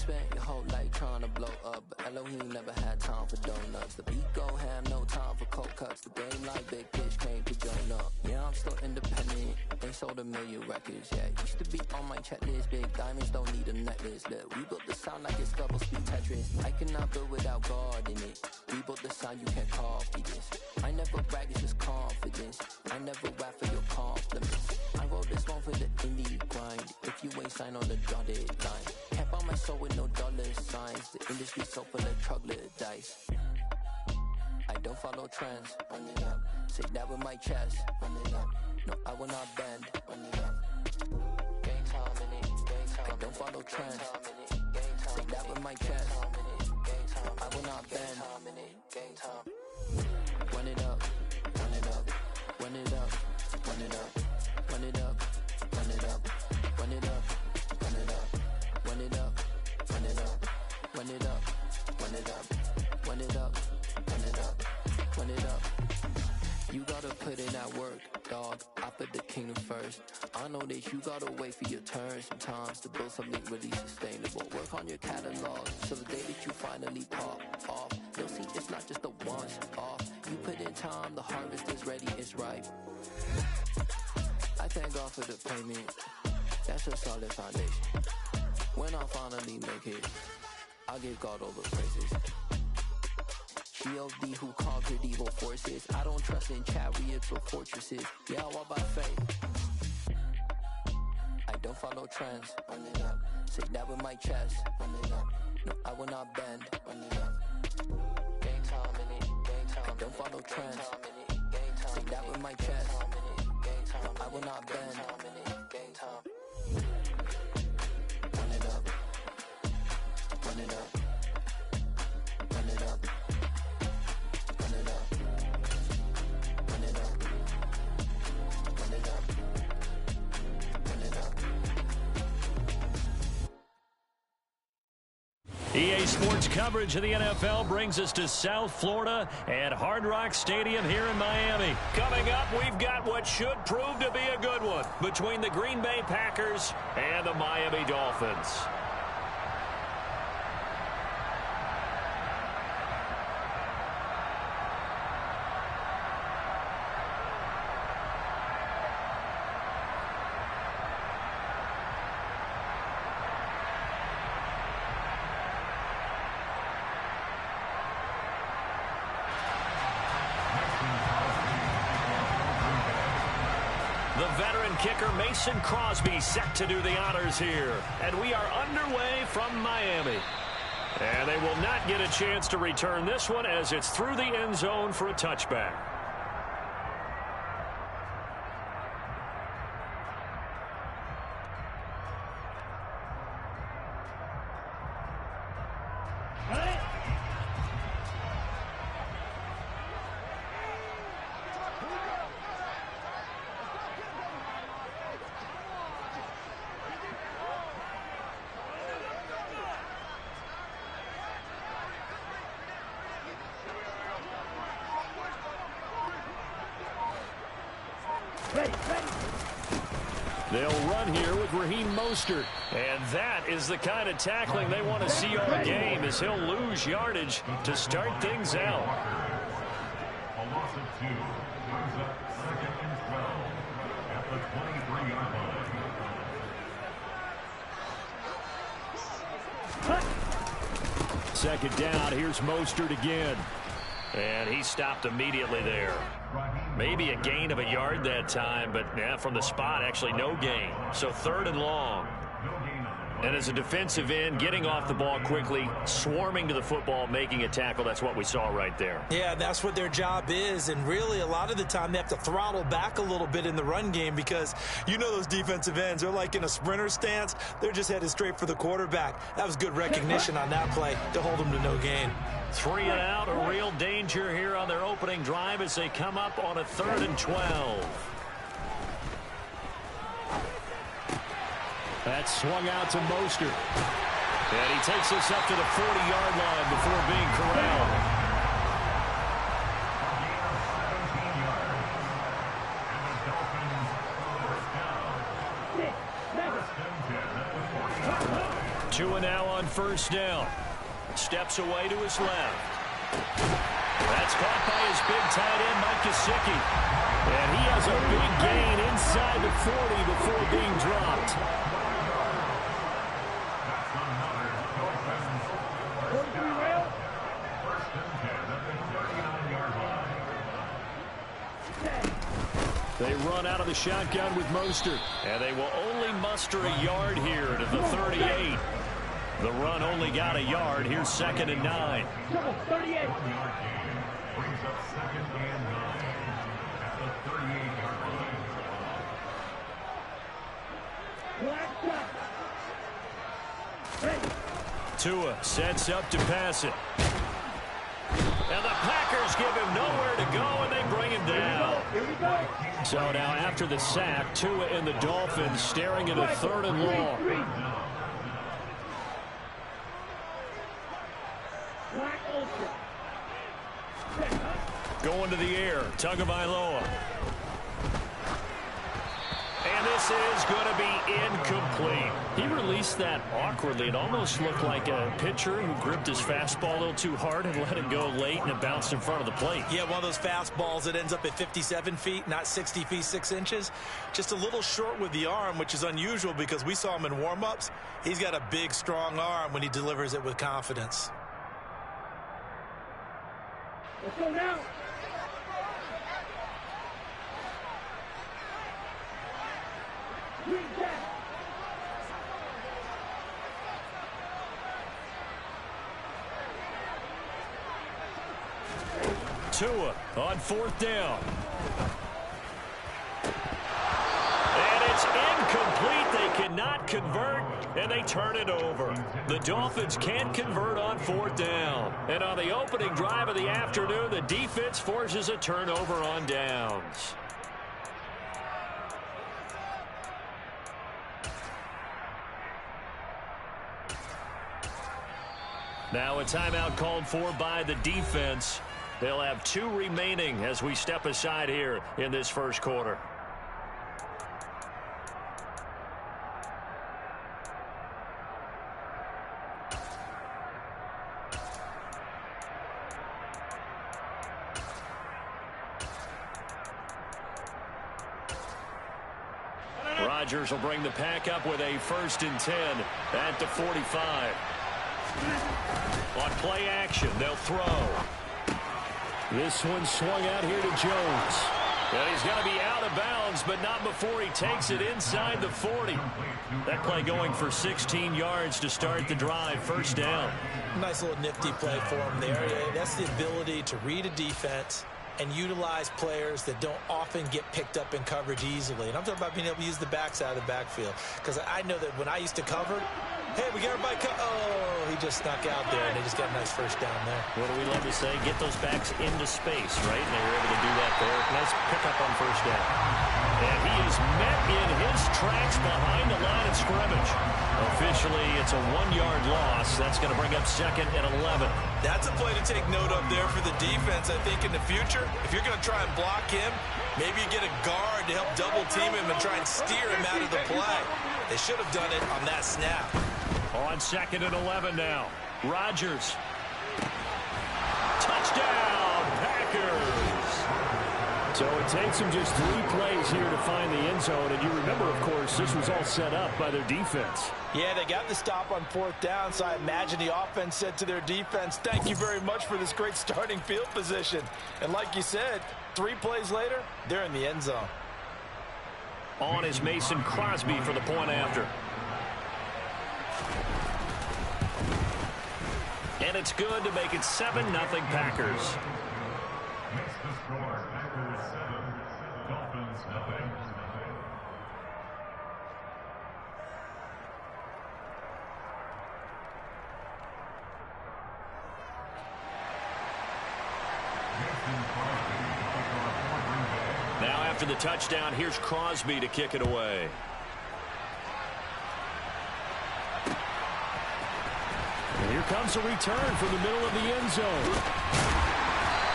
Spent your whole life trying to blow up, but Elohim never had time for donuts. The beat go ham, no time for cold cuts. The game like Big Fish came to join up. Yeah, I'm still independent. They sold 1 million records. Yeah, used to be on my checklist. Big diamonds don't need a necklace. Look, we built the sound like it's double speed Tetris. I cannot build without God in it. We built the sound, you can't copy this. I never brag, it's just confidence. I never rap for your compliments. I wrote this one for the indie grind. If you ain't signed on the dotted line, can't buy my soul with no dollar signs. The industry so full of troglodytes. I don't follow trends. Run it up. Say that with my chest. Run it up. No, I will not bend. Run it up. Game time in it. Game time. I don't follow trends. Say that with my chest. I will not bend. Game time. Run it up. Run it up. Run it up. Run it up. Run it up. Run it up. Run it up. Run it up. Run it up. Run it up. Run it up. Run it up. Run it up. Run it up. Run it up. You gotta put in that work, dog. I put the kingdom first. I know that you gotta wait for your turn sometimes to build something really sustainable. Work on your catalog so the day that you finally pop off, You'll see it's not just a once off. You put in time, the harvest is ready, it's ripe. I thank God for the payment. That's a solid foundation. When I finally make it, I'll give God all the praises. G.O.D. who conquered evil forces. I don't trust in chariots or fortresses. Yeah, I walk by faith. I don't follow trends. Run it up. Say that with my chest. Run it up. No, I will not bend. Run it up. Game time in it. Game time. I don't follow trends. Say that with my chest. No, I will not bend. Game time. Run it up. Run it up. Run it up. Run it up. Run it up. Run it up. Run it up. EA Sports coverage of the NFL brings us to South Florida at Hard Rock Stadium here in Miami. Coming up, we've got what should prove to be a good one between the Green Bay Packers and the Miami Dolphins. The veteran kicker Mason Crosby set to do the honors here. And we are underway from Miami. And they will not get a chance to return this one as it's through the end zone for a touchback. They'll run here with Raheem Mostert. And that is the kind of tackling they want to see all game, as he'll lose yardage to start things out. A loss of 2 brings up 2nd and 12 at the 23-yard line. Second down, here's Mostert again. And he stopped immediately there. Maybe a gain of a yard that time, but yeah, from the spot, actually no gain. So 3rd and long. And as a defensive end, getting off the ball quickly, swarming to the football, making a tackle, that's what we saw right there. Yeah, that's what their job is. And really, a lot of the time, they have to throttle back a little bit in the run game because you know those defensive ends, they're like in a sprinter stance. They're just headed straight for the quarterback. That was good recognition on that play to hold them to no gain. 3 and out, a real danger here on their opening drive as they come up on a 3rd and 12. That's swung out to Mostert. And he takes us up to the 40-yard line before being corralled. Tua now on 1st down. Steps away to his left. That's caught by his big tight end, Mike Gesicki. And he has a big gain inside the 40 before being dropped. They run out of the shotgun with Mostert. And they will only muster a yard here to the 38. The run only got a yard. Here's 2nd and 9. 38. Brings up 2nd and 9 at the 38-yard line. Tua sets up to pass it. And the Packers give him nowhere to go, and they bring him down. So now after the sack, Tua and the Dolphins staring at a 3rd and long. Going to the air, Tagovailoa. And this is going to be incomplete. He released that awkwardly. It almost looked like a pitcher who gripped his fastball a little too hard and let it go late, and it bounced in front of the plate. Yeah, one of those fastballs that ends up at 57 feet, not 60 feet, 6 inches. Just a little short with the arm, which is unusual because we saw him in warm-ups. He's got a big, strong arm when he delivers it with confidence. Let's go now. Tua on 4th down. And it's incomplete. They cannot convert, and they turn it over. The Dolphins can't convert on 4th down. And on the opening drive of the afternoon, the defense forces a turnover on downs. Now a timeout called for by the defense. They'll have 2 remaining as we step aside here in this first quarter. Rodgers will bring the pack up with a 1st and 10 at the 45. On play action, they'll throw. This one swung out here to Jones. And he's going to be out of bounds, but not before he takes it inside the 40. That play going for 16 yards to start the drive. 1st down. Nice little nifty play for him there. That's the ability to read a defense and utilize players that don't often get picked up in coverage easily. And I'm talking about being able to use the backside of the backfield. Because I know that when I used to cover, hey, we got everybody oh, he just snuck out there, and they just got a nice 1st down there. What do we love to say? Get those backs into space, right? And they were able to do that there. Nice pickup on 1st down. And he is met in his tracks behind the line of scrimmage. Officially, it's a 1-yard loss. That's going to bring up 2nd and 11. That's a play to take note of there for the defense, I think, in the future. If you're going to try and block him, maybe you get a guard to help double-team him and try and steer him out of the play. They should have done it on that snap. On 2nd and 11 now. Rodgers. Touchdown, Packers. So it takes them just 3 plays here to find the end zone. And you remember, of course, this was all set up by their defense. Yeah, they got the stop on 4th down, so I imagine the offense said to their defense, thank you very much for this great starting field position. And like you said, 3 plays later, they're in the end zone. On is Mason Crosby for the point after. And it's good to make it 7-0 Packers. Makes the score Packers 7, Dolphins nothing. Now after the touchdown, here's Crosby to kick it away. And here comes a return from the middle of the end zone.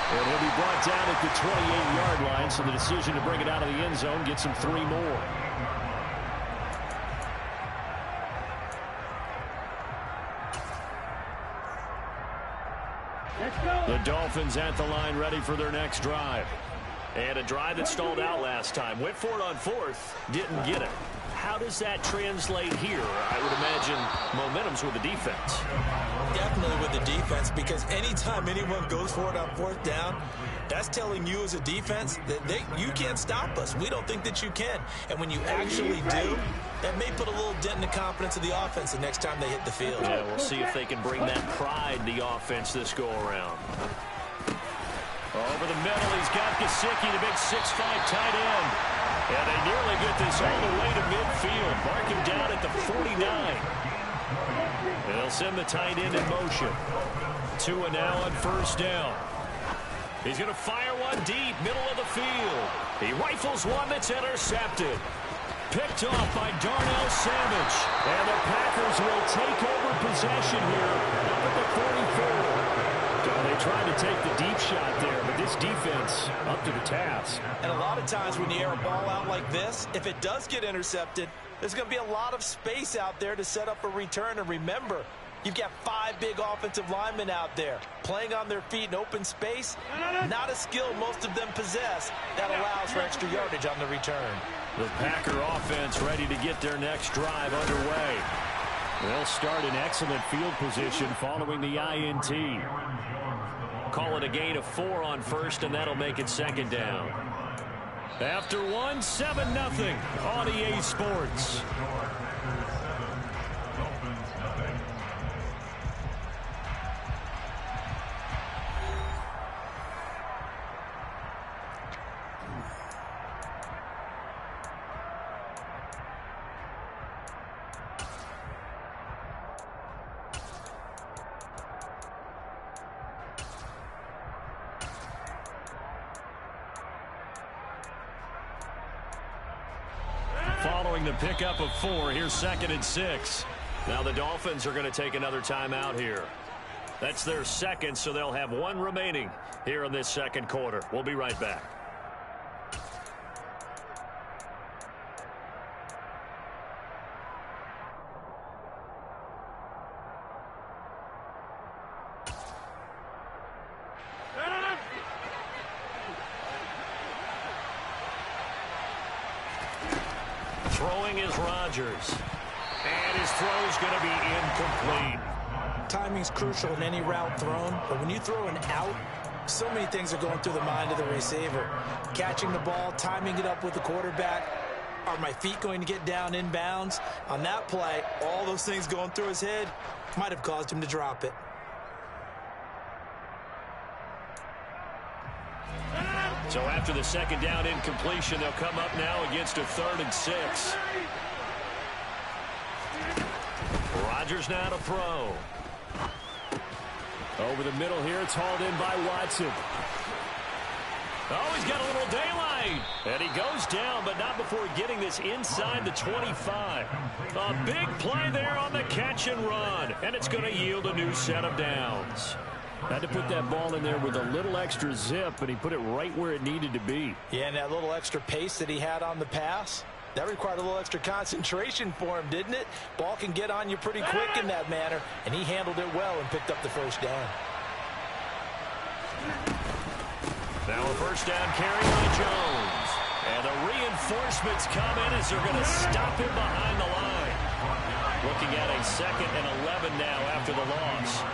And he'll be brought down at the 28-yard line, so the decision to bring it out of the end zone gets him 3 more. Let's go. The Dolphins at the line ready for their next drive. And a drive that stalled out last time. Went for it on 4th, didn't get it. How does that translate here? I would imagine momentum's with the defense. Definitely with the defense, because anytime anyone goes for it on 4th down, that's telling you as a defense that you can't stop us. We don't think that you can. And when you actually do, that may put a little dent in the confidence of the offense the next time they hit the field. Yeah, we'll see if they can bring that pride to the offense this go-around. Over the middle, he's got Gesicki, the big 6'5" tight end. And they nearly get this all the way to midfield. Mark him down at the 49. They'll send the tight end in motion. Tua now on 1st down. He's going to fire one deep, middle of the field. He rifles one that's intercepted. Picked off by Darnell Savage. And the Packers will take over possession here up at the 44. They tried to take the deep shot there, but this defense up to the task. And a lot of times when you air a ball out like this, if it does get intercepted, there's going to be a lot of space out there to set up a return. And remember, you've got 5 big offensive linemen out there playing on their feet in open space. Not a skill most of them possess that allows for extra yardage on the return. The Packer offense ready to get their next drive underway. They'll start in excellent field position following the INT. Call it a gain of 4 on first, and that'll make it second down. After 1, 7-0 on EA Sports. Following the pickup of 4, here's 2nd and 6. Now the Dolphins are going to take another timeout here. That's their second, so they'll have 1 remaining here in this second quarter. We'll be right back. Throwing is Rodgers. And his throw's going to be incomplete. Timing's crucial in any route thrown, but when you throw an out, so many things are going through the mind of the receiver. Catching the ball, timing it up with the quarterback. Are my feet going to get down in bounds? On that play, all those things going through his head might have caused him to drop it. So after the second down incompletion, they'll come up now against a 3rd and 6. Rodgers now to throw. Over the middle here, it's hauled in by Watson. Oh, he's got a little daylight. And he goes down, but not before getting this inside the 25. A big play there on the catch and run. And it's going to yield a new set of downs. Had to put that ball in there with a little extra zip, and he put it right where it needed to be. Yeah, and that little extra pace that he had on the pass, that required a little extra concentration for him, didn't it? Ball can get on you pretty quick in that manner, and he handled it well and picked up the first down. Now a first down carry by Jones. And the reinforcements come in as they're going to stop him behind the line. Looking at a 2nd and 11 now after the loss.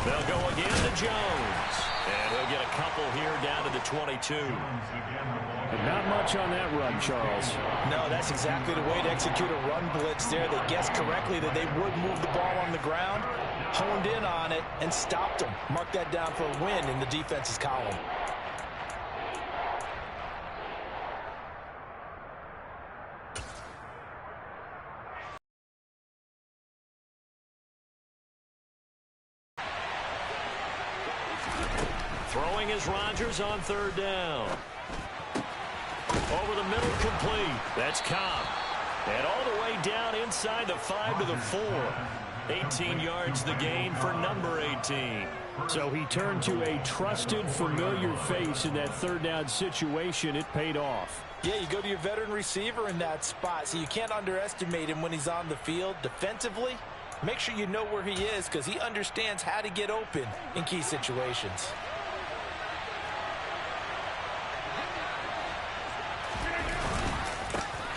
They'll go again to Jones. And he'll get a couple here down to the 22. And not much on that run, Charles. No, that's exactly the way to execute a run blitz there. They guessed correctly that they would move the ball on the ground, honed in on it, and stopped them. Mark that down for a win in the defense's column. Throwing is Rodgers on 3rd down. Over the middle, complete. That's Cobb. And all the way down inside the 5 to the 4. 18 yards the gain for number 18. So he turned to a trusted, familiar face in that 3rd down situation. It paid off. Yeah, you go to your veteran receiver in that spot, so you can't underestimate him when he's on the field. Defensively, make sure you know where he is because he understands how to get open in key situations.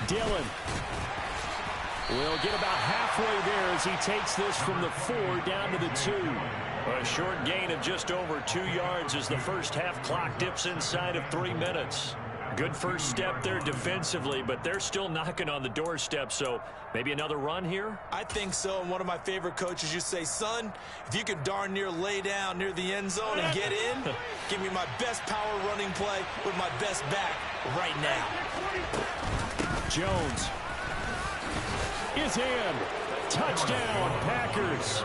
Dillon will get about halfway there as he takes this from the 4 down to the 2. A short gain of just over 2 yards as the first half clock dips inside of 3 minutes. Good first step there defensively, but they're still knocking on the doorstep, so maybe another run here? I think so, and one of my favorite coaches used to say, son, if you can darn near lay down near the end zone and get in, give me my best power running play with my best back right now. Jones is in. Touchdown, Packers.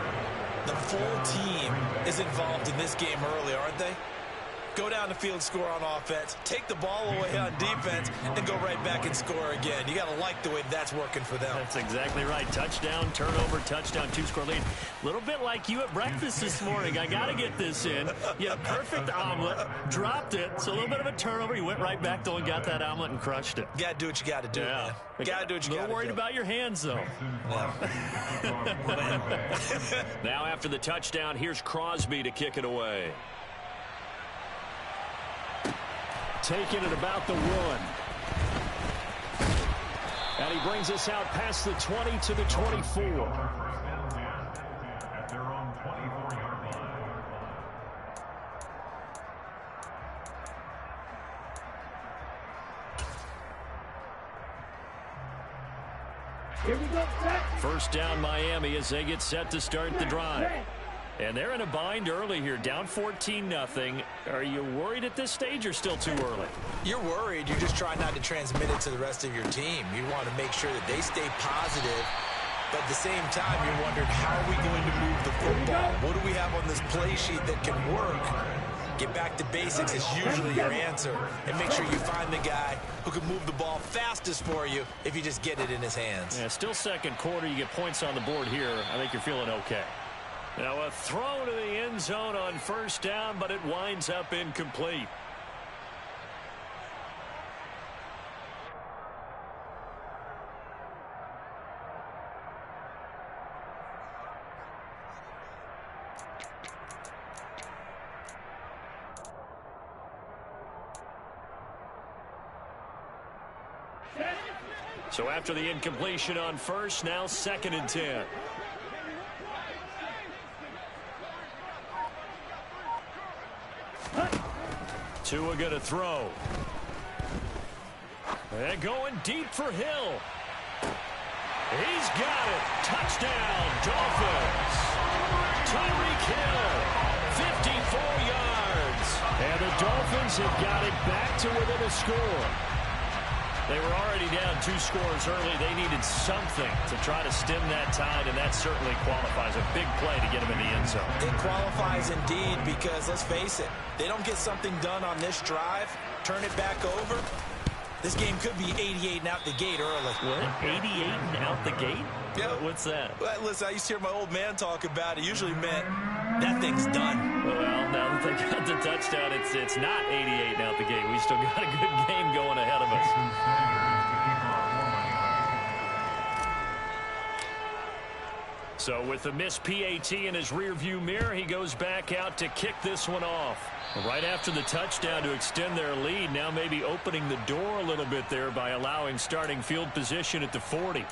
The full team is involved in this game early, aren't they? go down the field, score on offense, take the ball away on defense, and go right back and score again. You got to like the way that's working for them. That's exactly right. Touchdown, turnover, touchdown, 2-score lead. A little bit like you at breakfast this morning. I got to get this in. You had a perfect omelet, dropped it, so a little bit of a turnover. You went right back though and got that omelet and crushed it. You got to do what you got to do, man. You got to do what you got to do. A little worried about your hands, though. Now after the touchdown, here's Crosby to kick it away. Taking it about the 1. And he brings us out past the 20 to the 24. At their own 24-yard line. Here we go, set. First down Miami as they get set to start the drive. And they're in a bind early here, down 14-0. Are you worried at this stage or still too early? You're worried. You're just trying not to transmit it to the rest of your team. You want to make sure that they stay positive. But at the same time, you're wondering, how are we going to move the football? What do we have on this play sheet that can work? Get back to basics is usually your answer. And make sure you find the guy who can move the ball fastest for you if you just get it in his hands. Yeah, still second quarter. You get points on the board here. I think you're feeling okay. Now a throw to the end zone on first down, but it winds up incomplete. So after the incompletion on first, now 2nd and 10. Tua going to throw. And going deep for Hill. He's got it. Touchdown, Dolphins. Tyreek Hill, 54 yards. And the Dolphins have got it back to within a score. They were already down 2 scores early. They needed something to try to stem that tide, and that certainly qualifies. A big play to get them in the end zone. It qualifies indeed because, let's face it, they don't get something done on this drive, turn it back over, this game could be 88 and out the gate early. What? 88 and out the gate? Yeah. What's that? Well, listen, I used to hear my old man talk about it. Usually meant that thing's done. Well, now that they got the touchdown, it's not 88 and out the gate. We still got a good game going ahead of us. So with the missed PAT in his rearview mirror, he goes back out to kick this one off. Right after the touchdown to extend their lead, now maybe opening the door a little bit there by allowing starting field position at the 40.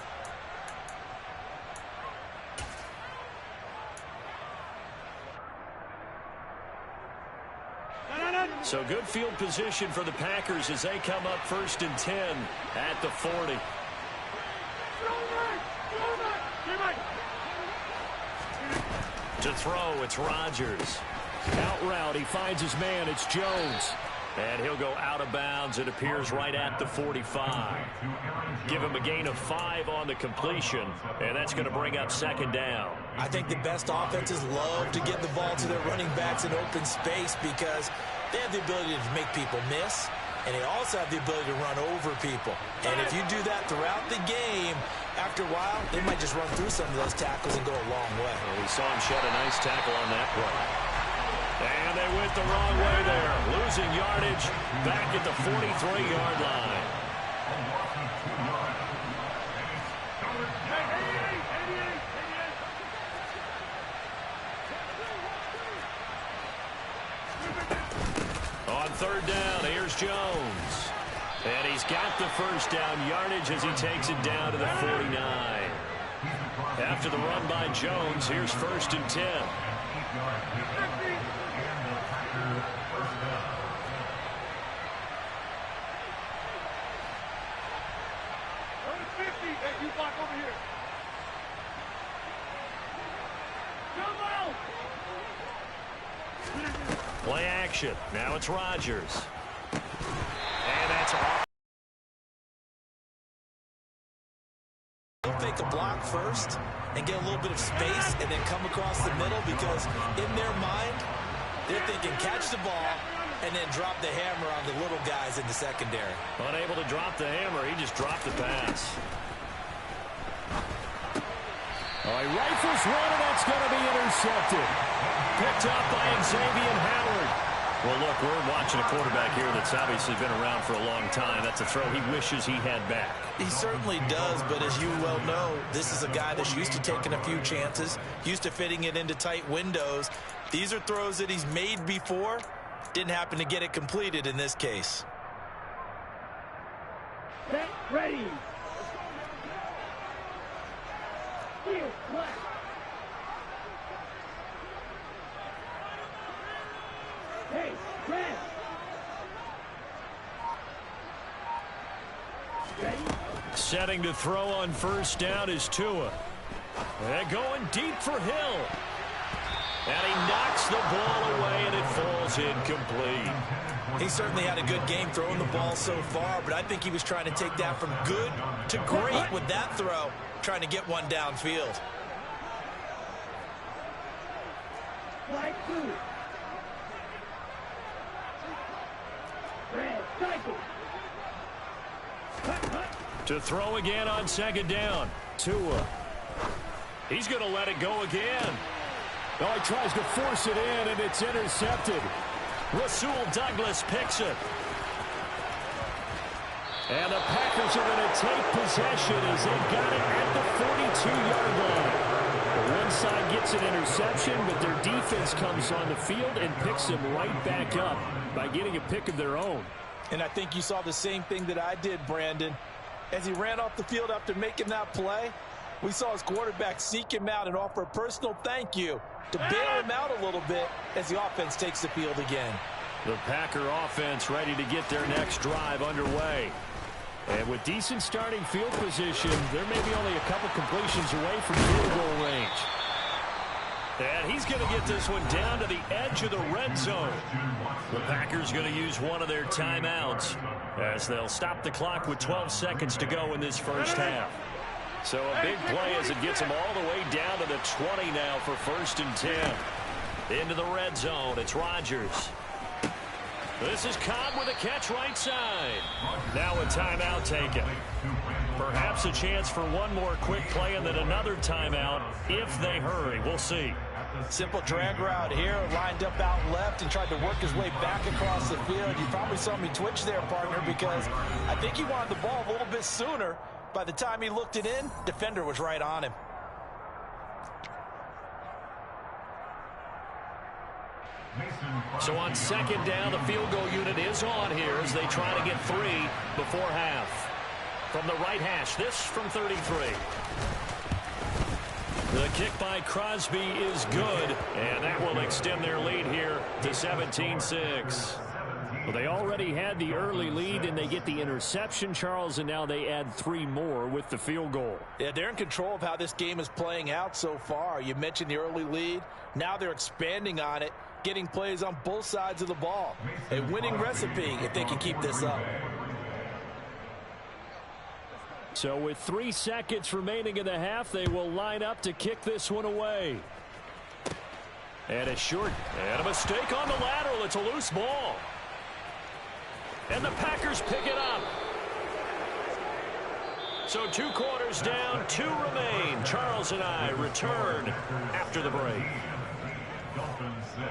So good field position for the Packers as they come up 1st and 10 at the 40. To throw, it's Rodgers. Out route, he finds his man, it's Jones. And he'll go out of bounds, it appears, right at the 45. Give him a gain of 5 on the completion, and that's going to bring up 2nd down. I think the best offenses love to get the ball to their running backs in open space because they have the ability to make people miss, and they also have the ability to run over people. And if you do that throughout the game, after a while, they might just run through some of those tackles and go a long way. Well, we saw him shed a nice tackle on that play. And they went the wrong way there. Losing yardage back at the 43-yard line. On 3rd down, here's Jones. And he's got the 1st down yardage as he takes it down to the 49. After the run by Jones, here's 1st and 10. Play action. Now it's Rodgers. And that's off. They'll fake a block first and get a little bit of space and then come across the middle because in their mind, they're thinking catch the ball, and then drop the hammer on the little guys in the secondary. Unable to drop the hammer, he just dropped the pass. Oh, he rifles one, and that's going to be intercepted. Picked up by Xavier Howard. Well, look, we're watching a quarterback here that's obviously been around for a long time. That's a throw he wishes he had back. He certainly does, but as you well know, this is a guy that's used to taking a few chances, used to fitting it into tight windows. These are throws that he's made before. Didn't happen to get it completed in this case. Get ready. Here, left. Hey, red. Ready? Setting to throw on first down is Tua. They're going deep for Hill. And he knocks the ball away, and it falls incomplete. He certainly had a good game throwing the ball so far, but I think he was trying to take that from good to great with that throw, trying to get one downfield. Flag 2. Red, cycle. To throw again on second down. Tua. He's going to let it go again. Oh, he tries to force it in, and it's intercepted. Rasul Douglas picks it. And the Packers are going to take possession as they've got it at the 42-yard line. One side gets an interception, but their defense comes on the field and picks them right back up by getting a pick of their own. And I think you saw the same thing that I did, Brandon. As he ran off the field after making that play, we saw his quarterback seek him out and offer a personal thank you to bail him out a little bit as the offense takes the field again. The Packer offense ready to get their next drive underway. And with decent starting field position, there may be only a couple completions away from field goal range. And he's going to get this one down to the edge of the red zone. The Packers going to use one of their timeouts as they'll stop the clock with 12 seconds to go in this first half. So a big play as it gets them all the way down to the 20 now for 1st and 10. Into the red zone, it's Rodgers. This is Cobb with a catch right side. Now a timeout taken. Perhaps a chance for one more quick play and then another timeout if they hurry. We'll see. Simple drag route here, lined up out left and tried to work his way back across the field. You probably saw me twitch there, partner, because I think he wanted the ball a little bit sooner. By the time he looked it in, defender was right on him. So on second down, the field goal unit is on here as they try to get 3 before half. From the right hash, this from 33. The kick by Crosby is good, and that will extend their lead here to 17-6. Well, they already had the early lead, and they get the interception, Charles, and now they add 3 more with the field goal. Yeah, they're in control of how this game is playing out so far. You mentioned the early lead. Now they're expanding on it, getting plays on both sides of the ball. A winning recipe if they can keep this up. So with 3 seconds remaining in the half, they will line up to kick this one away. And a short, and a mistake on the lateral. It's a loose ball. And the Packers pick it up. So 2 quarters down, 2 remain. Charles and I return after the break. Dolphins 6.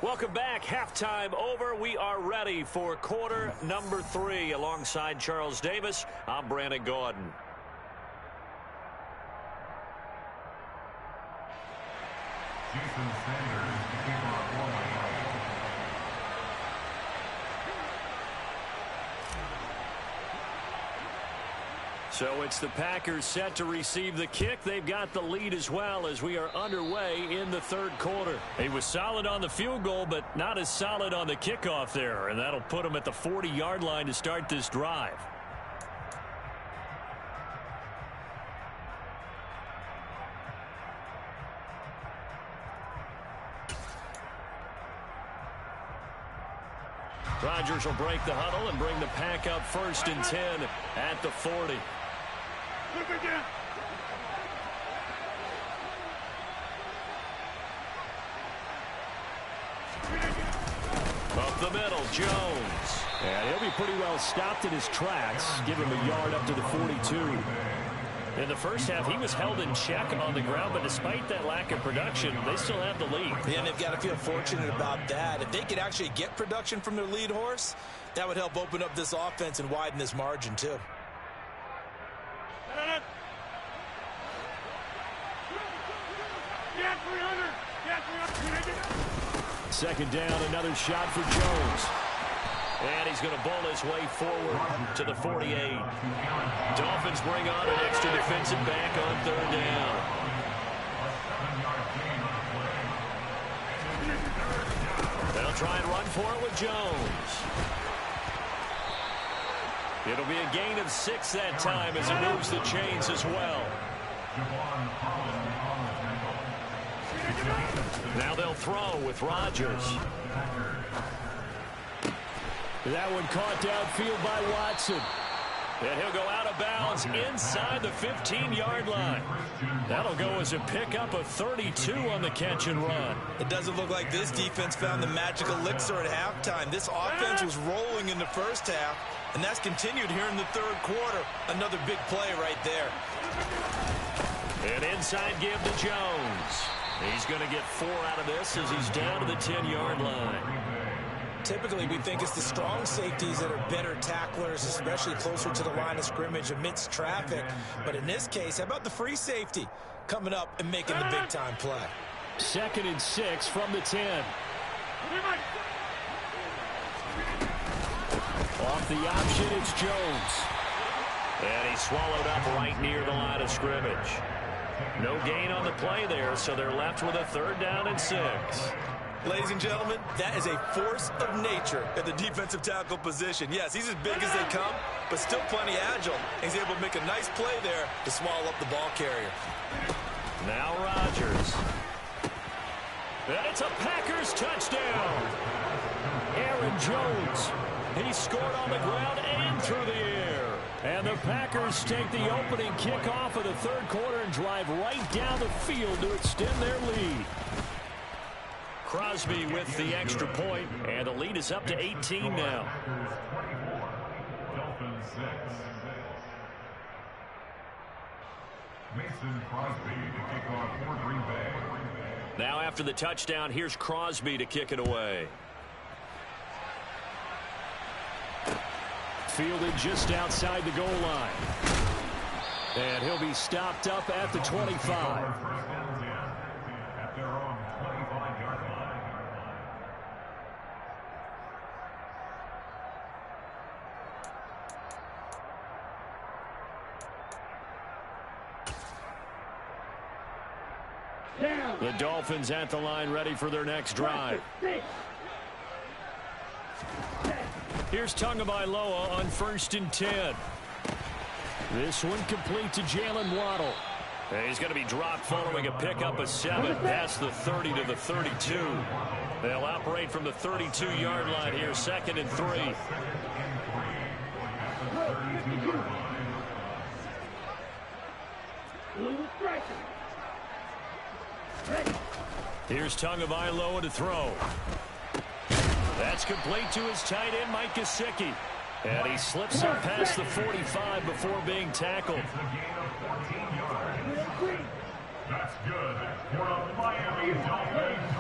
Welcome back. Halftime over. We are ready for quarter number 3. Alongside Charles Davis, I'm Brandon Gordon. Jason Sanders, the keeper of Walmart. So it's the Packers set to receive the kick. They've got the lead as well as we are underway in the third quarter. He was solid on the field goal, but not as solid on the kickoff there. And that'll put him at the 40-yard line to start this drive. Rodgers will break the huddle and bring the pack up 1st and 10 at the 40. Up the middle, Jones. And he'll be pretty well stopped in his tracks. Give him a yard up to the 42. In the first half, he was held in check on the ground, but despite that lack of production, they still have the lead. Yeah, and they've got to feel fortunate about that. If they could actually get production from their lead horse, that would help open up this offense and widen this margin, too. Second down, another shot for Jones. And he's going to bowl his way forward to the 48. Dolphins bring on an extra defensive back on 3rd down. They'll try and run for it with Jones. It'll be a gain of 6 that time as he moves the chains as well. Now they'll throw with Rodgers. That one caught downfield by Watson. And he'll go out of bounds inside the 15-yard line. That'll go as a pickup of 32 on the catch and run. It doesn't look like this defense found the magic elixir at halftime. This offense was rolling in the first half, and that's continued here in the third quarter. Another big play right there. An inside give to Jones. He's going to get 4 out of this as he's down to the 10-yard line. Typically, we think it's the strong safeties that are better tacklers, especially closer to the line of scrimmage amidst traffic. But in this case, how about the free safety coming up and making the big-time play? 2nd and 6 from the 10. Off the option, it's Jones. And he's swallowed up right near the line of scrimmage. No gain on the play there, so they're left with a 3rd down and 6. Ladies and gentlemen, that is a force of nature at the defensive tackle position. Yes, he's as big as they come, but still plenty agile. He's able to make a nice play there to swallow up the ball carrier. Now Rodgers. And it's a Packers touchdown. Aaron Jones. He scored on the ground and through the air. And the Packers take the opening kickoff of the third quarter and drive right down the field to extend their lead. Crosby with the extra point, and the lead is up to 18 now. Dolphins 6. Mason Crosby to kick off for Green Bay. Now after the touchdown, here's Crosby to kick it away. Fielded just outside the goal line. And he'll be stopped up at the 25. At their own 25-yard line. The Dolphins at the line, ready for their next drive. Here's Tagovailoa on 1st and 10. This one complete to Jalen Waddle. And he's going to be dropped following a pickup of 7 past the 30 to the 32. They'll operate from the 32-yard line here, 2nd and 3. Here's Tagovailoa to throw. That's complete to his tight end, Mike Gesicki. And he slips up past the 45 before being tackled. That's good for the Miami Dolphins.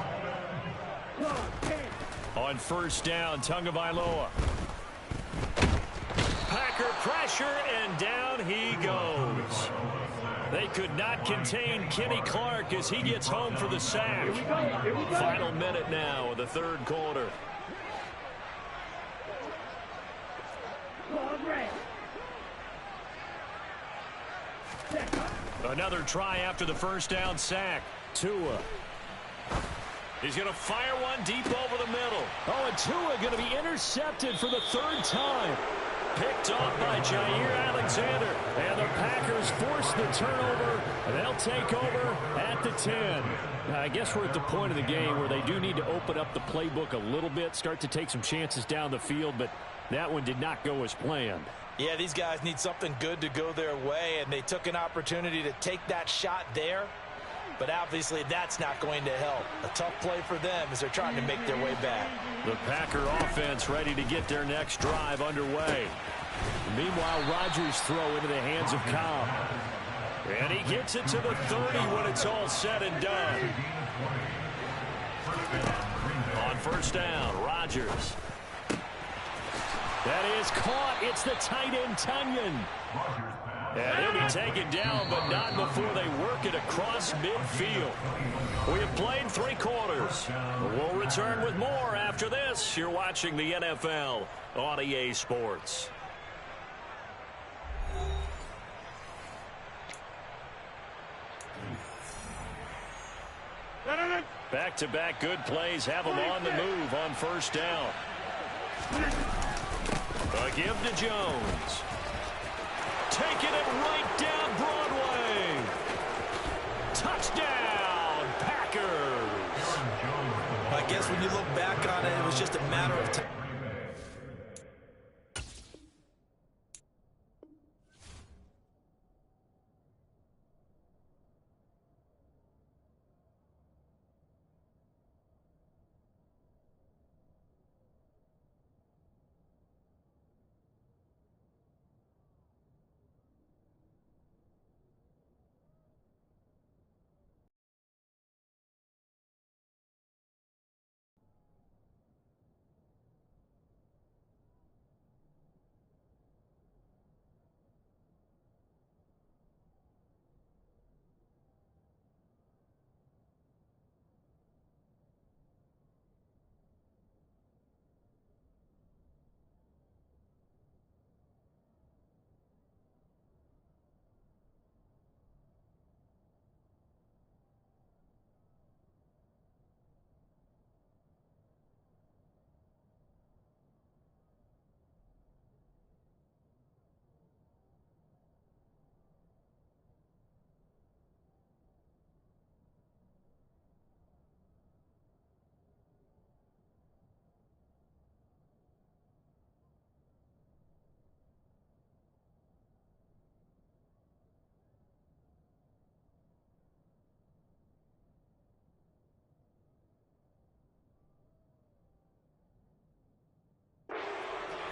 On 1st down, Tagovailoa. Packer pressure, and down he goes. They could not contain Kenny Clark as he gets home for the sack. Final minute now of the third quarter. Another try after the first down sack. Tua. He's going to fire one deep over the middle. Oh, and Tua going to be intercepted for the third time. Picked off by Jair Alexander. And the Packers force the turnover. And they'll take over at the 10. Now, I guess we're at the point of the game where they do need to open up the playbook a little bit, start to take some chances down the field, but that one did not go as planned. Yeah, these guys need something good to go their way, and they took an opportunity to take that shot there. But obviously that's not going to help. A tough play for them as they're trying to make their way back. The Packer offense ready to get their next drive underway. Meanwhile, Rodgers' throw into the hands of Cobb. And he gets it to the 30 when it's all said and done. On first down, Rodgers. That is caught. It's the tight end, Tunyon. And he'll be taken down, but not before they work it across midfield. We have played 3 quarters. We'll return with more after this. You're watching the NFL on EA Sports. Back-to-back good plays have them on the move on first down. A give to Jones. Taking it right down Broadway. Touchdown, Packers. I guess when you look back on it, it was just a matter of time.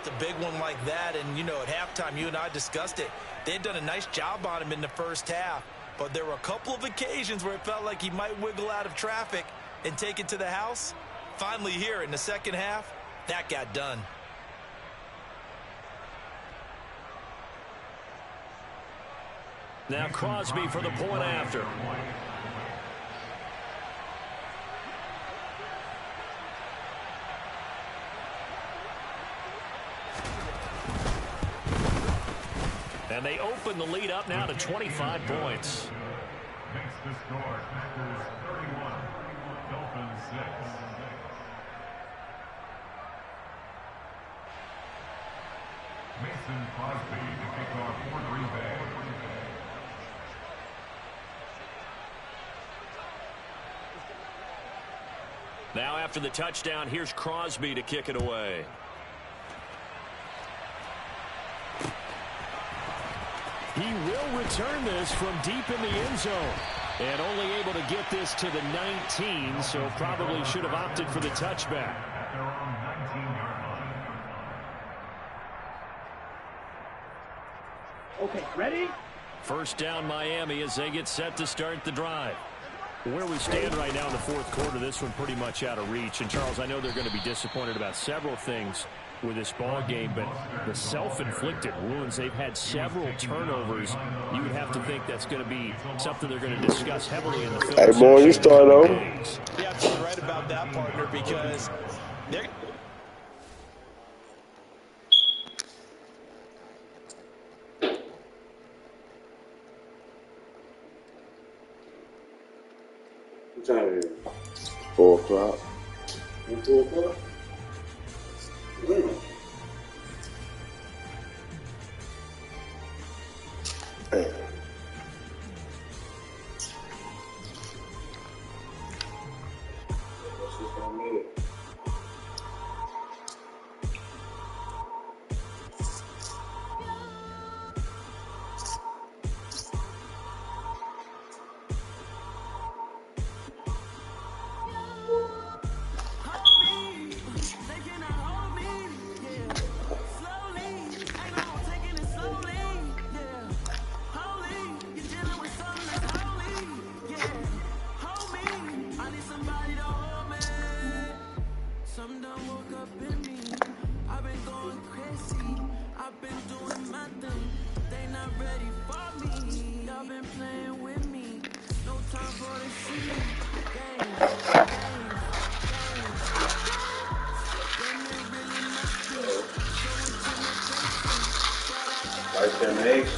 A big one like that, and you know, at halftime you and I discussed it. They had done a nice job on him in the first half, but there were a couple of occasions where it felt like he might wiggle out of traffic and take it to the house. Finally here in the second half, that got done. Now Crosby for the point after. And they open the lead up now to 25 points. Makes the score. Packers 31, Dolphins 6. Mason Crosby to kick off for Green Bay. Now after the touchdown, here's Crosby to kick it away. He will return this from deep in the end zone. And only able to get this to the 19, so probably should have opted for the touchback. At their own 19-yard line. Okay, ready? First down Miami as they get set to start the drive. Where we stand right now in the fourth quarter, this one pretty much out of reach. And, Charles, I know they're going to be disappointed about several things with this ball game, but the self-inflicted wounds, they've had several turnovers. You would have to think that's going to be something they're going to discuss heavily in the film. Hey, boy, you start over. Yeah, absolutely right about that, partner, because they're What time is it? 4 o'clock. 4 o'clock? Damn. Like them eggs.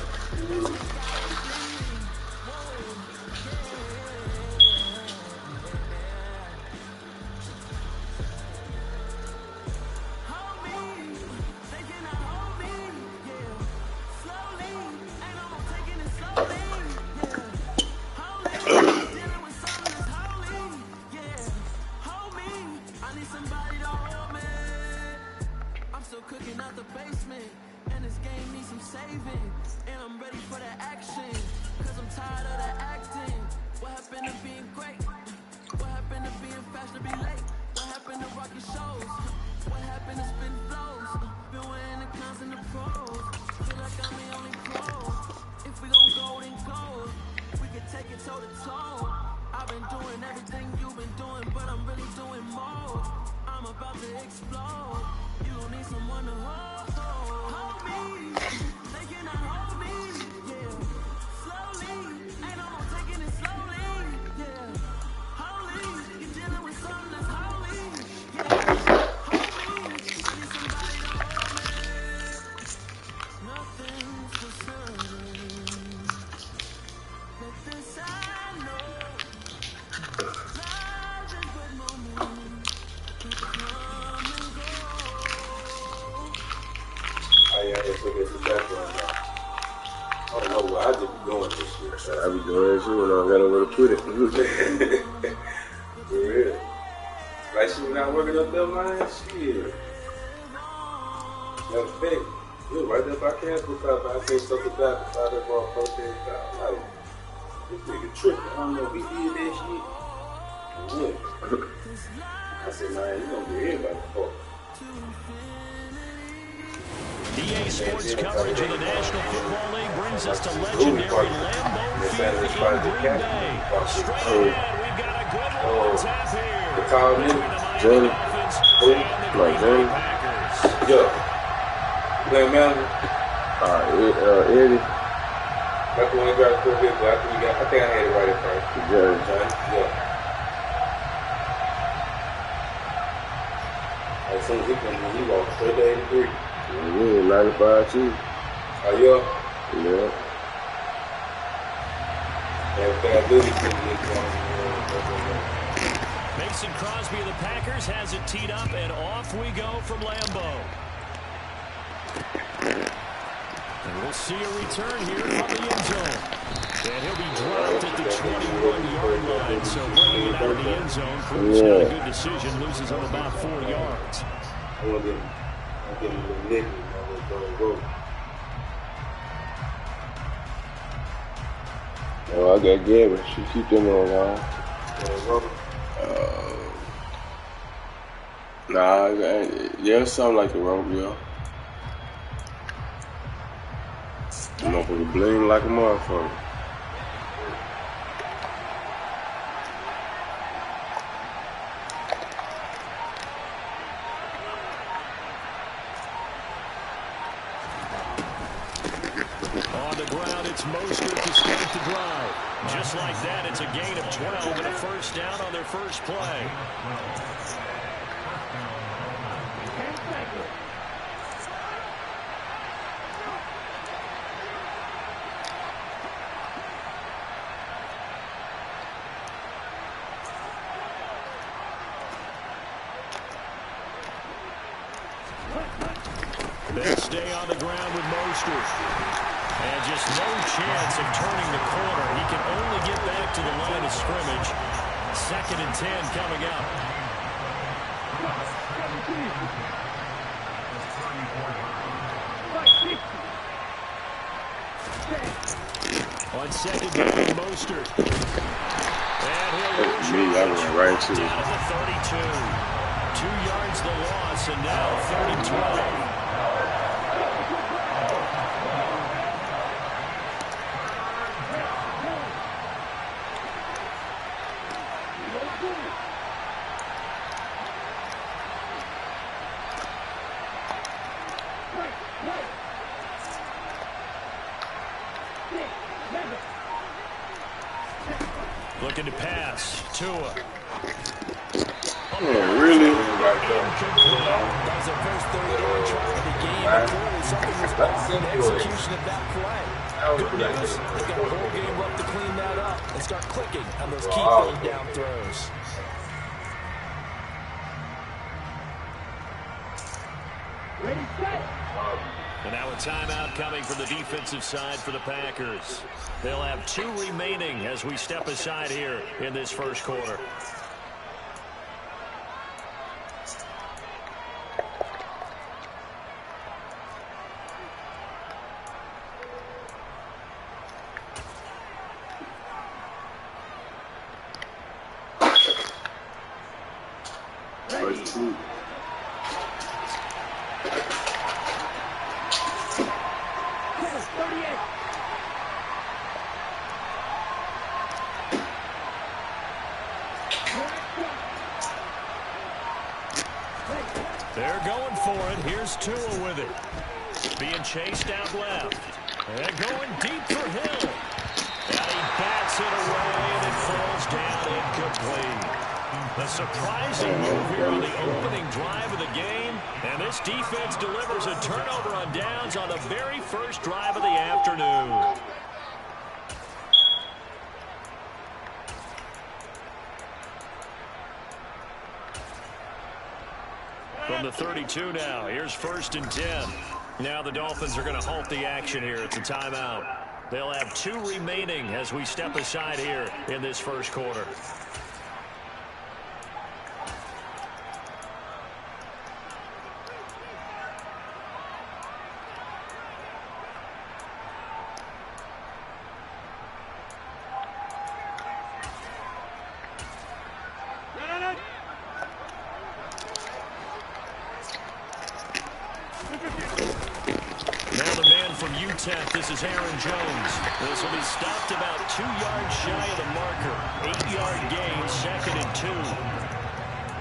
I be doing this shit when I don't got nowhere to put it. For real. Like she was not working up there, man. Shit. Matter of fact, it was right there by campus. I seen stuff about the father ball protest. I'm like, this nigga tripping. I don't know if he did that shit. What? I said, man, you gonna get everybody fucked. EA Sports coverage of the National Football League brings us to legendary Lambeau Field in Green Bay. Straight ahead, we've got a good one on tap here. The tall nigga? Johnny. Who? Like Johnny? Yeah. Playing manager? Eddie. That's the one that got a quick hit, but I think I had it right at first. Johnny. Yeah. As soon as he comes in, he walks straight to 83. Yeah, 95 too. Oh, yeah? Yeah. Everything I do, Mason Crosby of the Packers has it teed up, and off we go from Lambeau. And we'll see a return here from the end zone. And he'll be dropped at the 21-yard line. So bringing it out of the end zone proves not a good decision. Loses him about 4 yards. I want to get him a little nick and go. Oh, I got Gabby. She keep them on line. Nah, yeah, something like the rope, yeah. You know, for the bling like a motherfucker. On the ground, it's Mostert to start the drive. Just like that, it's a gain of 12 and a first down on their first play. stay on the ground with Mostert. And just no chance of turning the corner. He can only get back to the line of scrimmage. 2nd and 10 coming up. On 2nd down, Mostert. And he'll lose it. I went right to down at the 32. 2 yards the loss, and now 3rd and 12. Looking to pass. Tua. Oh, really? That was their first third-down try of the game. And clearly something was off in the execution of that play. Good news. They've got a whole game left to clean that up and start clicking on those key third-down throws. Ready, set. And now a timeout coming from the defensive side for the Packers. They'll have 2 remaining as we step aside here in this first quarter. They're going for it. Here's Tua with it. Being chased out left. And going deep for Hill. And he bats it away, and it falls down incomplete. A surprising move here on the opening drive of the game. And this defense delivers a turnover on downs on the very first drive of the afternoon. From the 32 now, here's 1st and 10. Now the Dolphins are going to halt the action here. It's a timeout. They'll have 2 remaining as we step aside here in this first quarter. This is Aaron Jones. This will be stopped about 2 yards shy of the marker. 8-yard gain, 2nd and 2.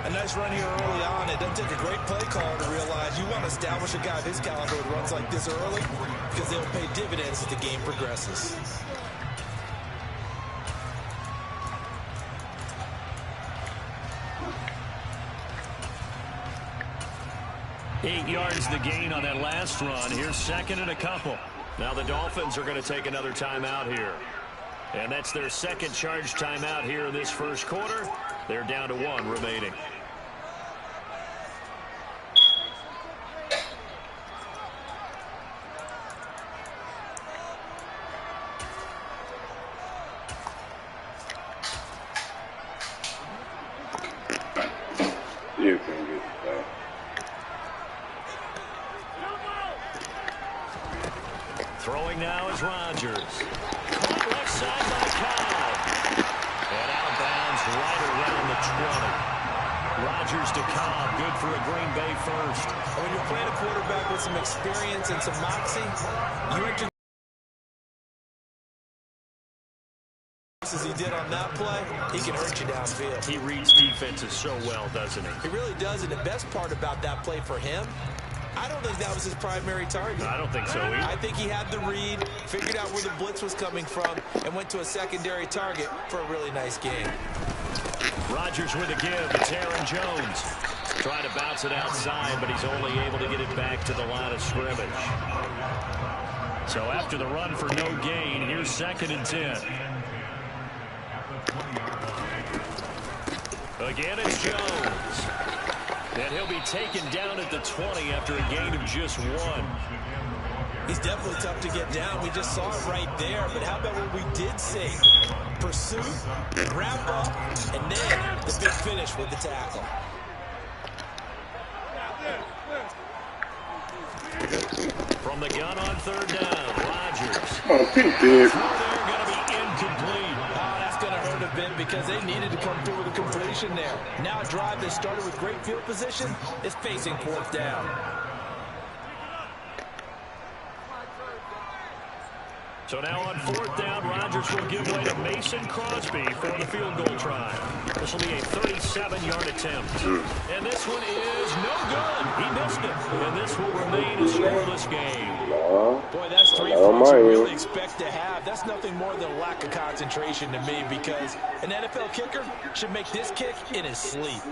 A nice run here early on. It doesn't take a great play call to realize you want to establish a guy of his caliber with runs like this early because they'll pay dividends as the game progresses. Eight yards the gain on that last run. Here's 2nd and a couple. Now the Dolphins are going to take another timeout here. And that's their 2nd charge timeout here in this first quarter. They're down to 1 remaining. You can get that. Throwing now is Rodgers. Caught left side by Cobb. And out of bounds right around the 20. Rodgers to Cobb. Good for a Green Bay first. When you're playing a quarterback with some experience and some moxie, you enter as he did on that play, he can hurt you downfield. He reads defenses so well, doesn't he? He really does, and the best part about that play for him, I don't think that was his primary target. I don't think so either. I think he had the read, figured out where the blitz was coming from, and went to a secondary target for a really nice game. Rodgers with a give. It's Aaron Jones. Trying to bounce it outside, but he's only able to get it back to the line of scrimmage. So after the run for no gain, here's 2nd and 10. Again, it's Jones. And he'll be taken down at the 20 after a gain of just 1. He's definitely tough to get down. We just saw it right there. But how about what we did see? Pursuit, wrap up, and then the big finish with the tackle. From the gun on 3rd down, Rodgers. Oh, Pink did. They're going to be incomplete. Oh, that's going to hurt a bit because they needed to come through with a completion there. Now a drive that started with great field position is facing 4th down. So now on 4th down, Rodgers will give way to Mason Crosby for the field goal try. This will be a 37-yard attempt. And this one is no good. He missed it. And this will remain a scoreless game. Boy, that's 3 points you really expect to have. That's nothing more than a lack of concentration to me because an NFL kicker should make this kick in his sleep.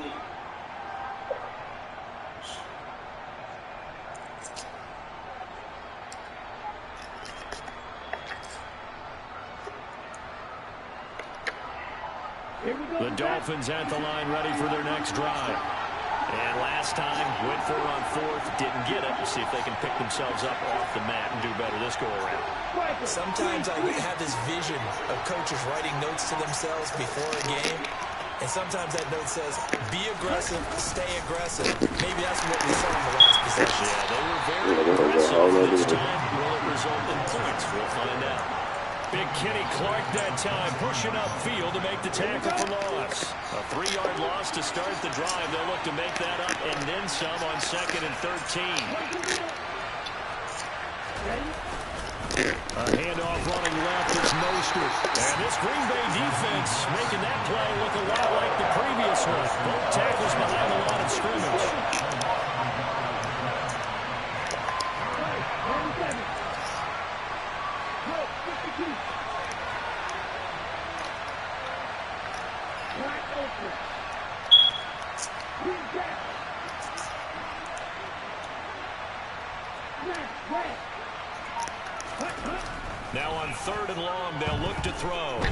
The Dolphins at the line ready for their next drive. And last time, went for it on 4th, didn't get it. See if they can pick themselves up off the mat and do better this go-around. Sometimes I have this vision of coaches writing notes to themselves before a game. And sometimes that note says, be aggressive, stay aggressive. Maybe that's what we saw in the last possession. Yeah, they were very aggressive this time. Will it result in points? We'll find out. Big Kenny Clark that time, pushing upfield to make the tackle for loss. A 3-yard loss to start the drive. They'll look to make that up and then some on 2nd and 13. A handoff running left, it's Mostert. And this Green Bay defense making that play look a lot like the previous one. Both tackles behind the line of scrimmage. Now on 3rd and long, they'll look to throw.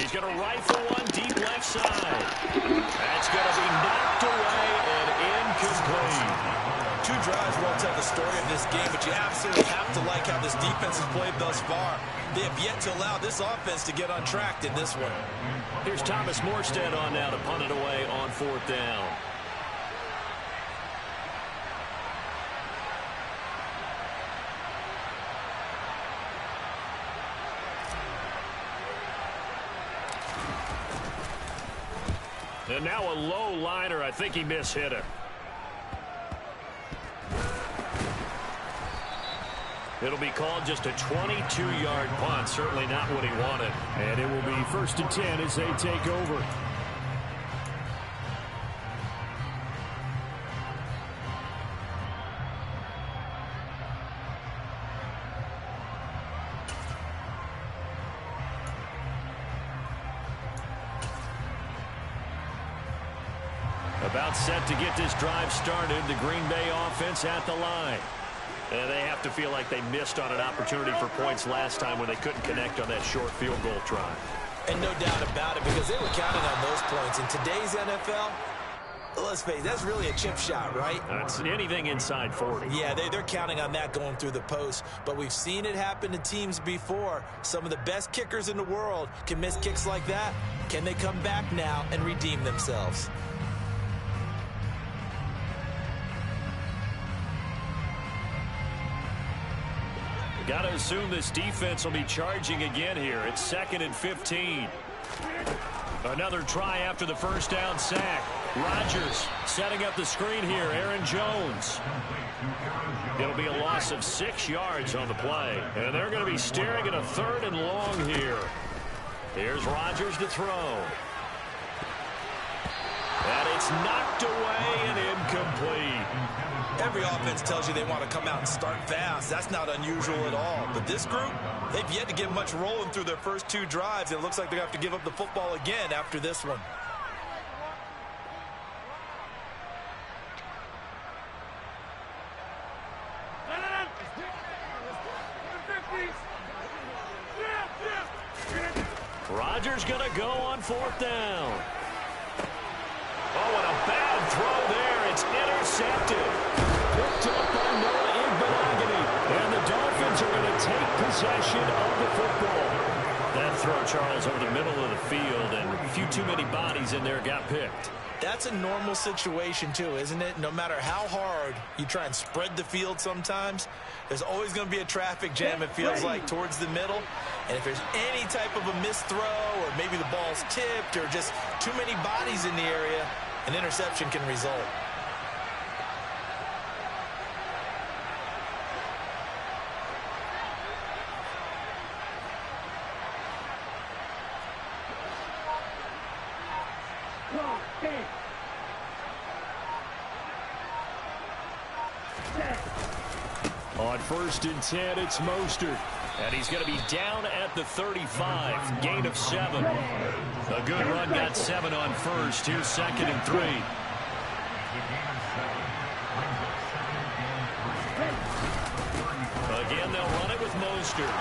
He's going to rifle one deep left side. That's going to be knocked away and incomplete. 2 drives won't tell the story of this game, but you absolutely have to like how this defense has played thus far. They have yet to allow this offense to get untracked in this one. Here's Thomas Morstead on now to punt it away on 4th down. And now a low liner. I think he mishit it. It'll be called just a 22-yard punt. Certainly not what he wanted. And it will be 1st and 10 as they take over. About set to get this drive started. The Green Bay offense at the line. And they have to feel like they missed on an opportunity for points last time when they couldn't connect on that short field goal try. And no doubt about it, because they were counting on those points. In today's NFL, let's face it, that's really a chip shot, right? That's anything inside 40. Yeah, they're counting on that going through the post. But we've seen it happen to teams before. Some of the best kickers in the world can miss kicks like that. Can they come back now and redeem themselves? Got to assume this defense will be charging again here. It's 2nd and 15. Another try after the 1st down sack. Rodgers setting up the screen here. Aaron Jones. It'll be a loss of 6 yards on the play. And they're going to be staring at a 3rd and long here. Here's Rodgers to throw. And it's knocked away and incomplete. Every offense tells you they want to come out and start fast. That's not unusual at all. But this group, they've yet to get much rolling through their first 2 drives. It looks like they're going to have to give up the football again after this one. Rodgers going to go on 4th down. Oh, and a bad throw there. It's intercepted. Picked up by Noah Igbinoghene. And the Dolphins are going to take possession of the football. That throw, Charles, over the middle of the field, and a few too many bodies in there got picked. That's a normal situation, too, isn't it? No matter how hard you try and spread the field sometimes, there's always going to be a traffic jam, it feels like, towards the middle. And if there's any type of a missed throw or maybe the ball's tipped or just too many bodies in the area, an interception can result. On 1st and 10, it's Mostert. And he's going to be down at the 35. Gain of 7. A good run, got 7 on 1st. Here's 2nd and 3. Again, they'll run it with Mostert.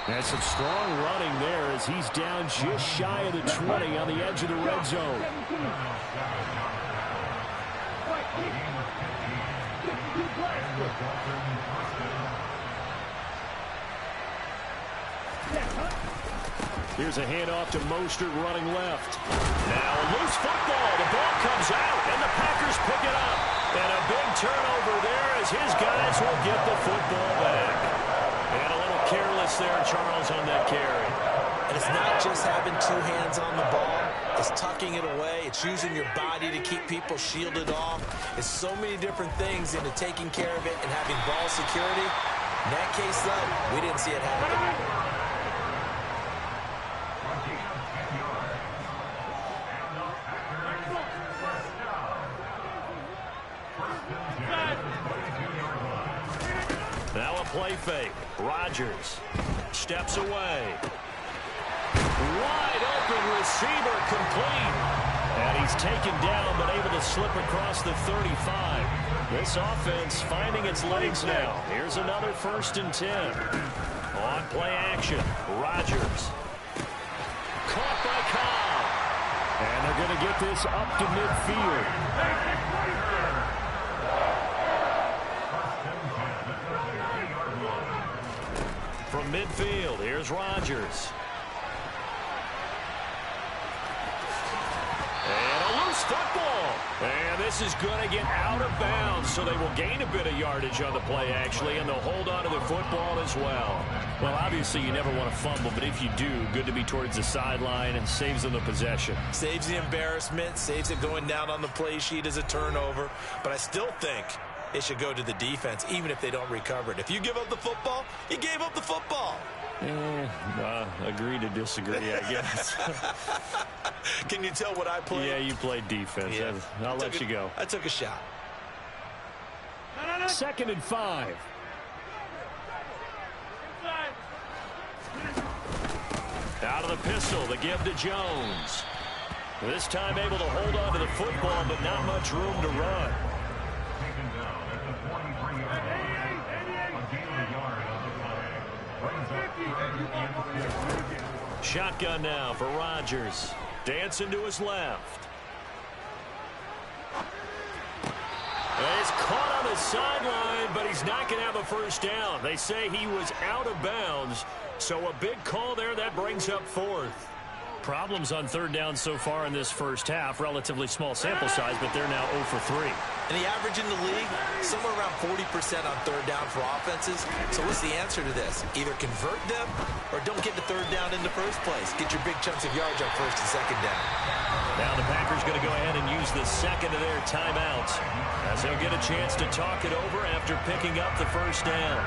That's some strong running there as he's down just shy of the 20 on the edge of the red zone. Here's a handoff to Mostert running left. Now a loose football. The ball comes out, and the Packers pick it up. And a big turnover there as his guys will get the football back. And a little careless there, Charles, on that carry. And it's not just having 2 hands on the ball. It's tucking it away. It's using your body to keep people shielded off. It's so many different things into taking care of it and having ball security. In that case, though, we didn't see it happen. Now a play fake. Rodgers steps away. Wide open receiver, complete. And he's taken down but able to slip across the 35. This offense finding its legs now. Here's another 1st and 10. On play action, Rodgers. Caught by Cobb. And they're going to get this up to midfield. From midfield, here's Rodgers. And a loose football. And this is going to get out of bounds, so they will gain a bit of yardage on the play, actually, and they'll hold on to the football as well. Well, obviously, you never want to fumble, but if you do, good to be towards the sideline and saves them the possession. Saves the embarrassment, saves it going down on the play sheet as a turnover. But I still think it should go to the defense, even if they don't recover it. If you give up the football, you gave up the football. Agree to disagree, I guess. Can you tell what I played? Yeah, you played defense. Yeah. I'll let you go. I took a shot. 2nd and 5. Out of the pistol, the give to Jones. This time able to hold on to the football, but not much room to run. Shotgun now for Rodgers. Dancing to his left. And he's caught on the sideline, but he's not going to have a first down. They say he was out of bounds, so a big call there that brings up 4th. Problems on 3rd down so far in this first half. Relatively small sample size, but they're now 0 for 3. And the average in the league, somewhere around 40% on 3rd down for offenses. So what's the answer to this? Either convert them or don't get to 3rd down in the first place. Get your big chunks of yards on 1st and 2nd down. Now the Packers going to go ahead and use the 2nd of their timeouts as they'll get a chance to talk it over after picking up the 1st down.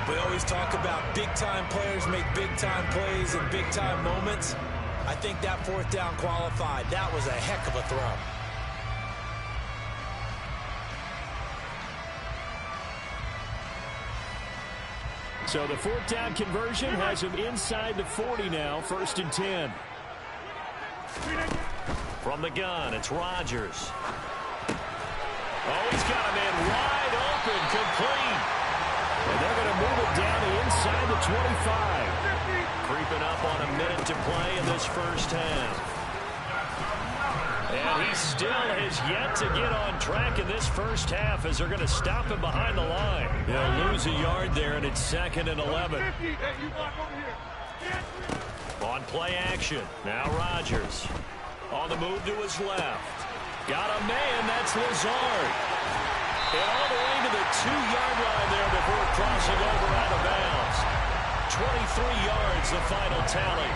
We always talk about big-time players make big-time plays in big-time moments. I think that 4th down qualified. That was a heck of a throw. So the 4th down conversion has him inside the 40 now, 1st and 10. From the gun, it's Rodgers. Oh, he's got a man wide open, complete. And they're going to move it down to inside the 25. Creeping up on a minute to play in this first half. And he still has yet to get on track in this first half as they're going to stop him behind the line. They'll lose a yard there, and it's 2nd and 11. On play action, now Rodgers. On the move to his left. Got a man, that's Lazard. And all the way to the 2-yard line there before crossing over out of bounds. 23 yards, the final tally.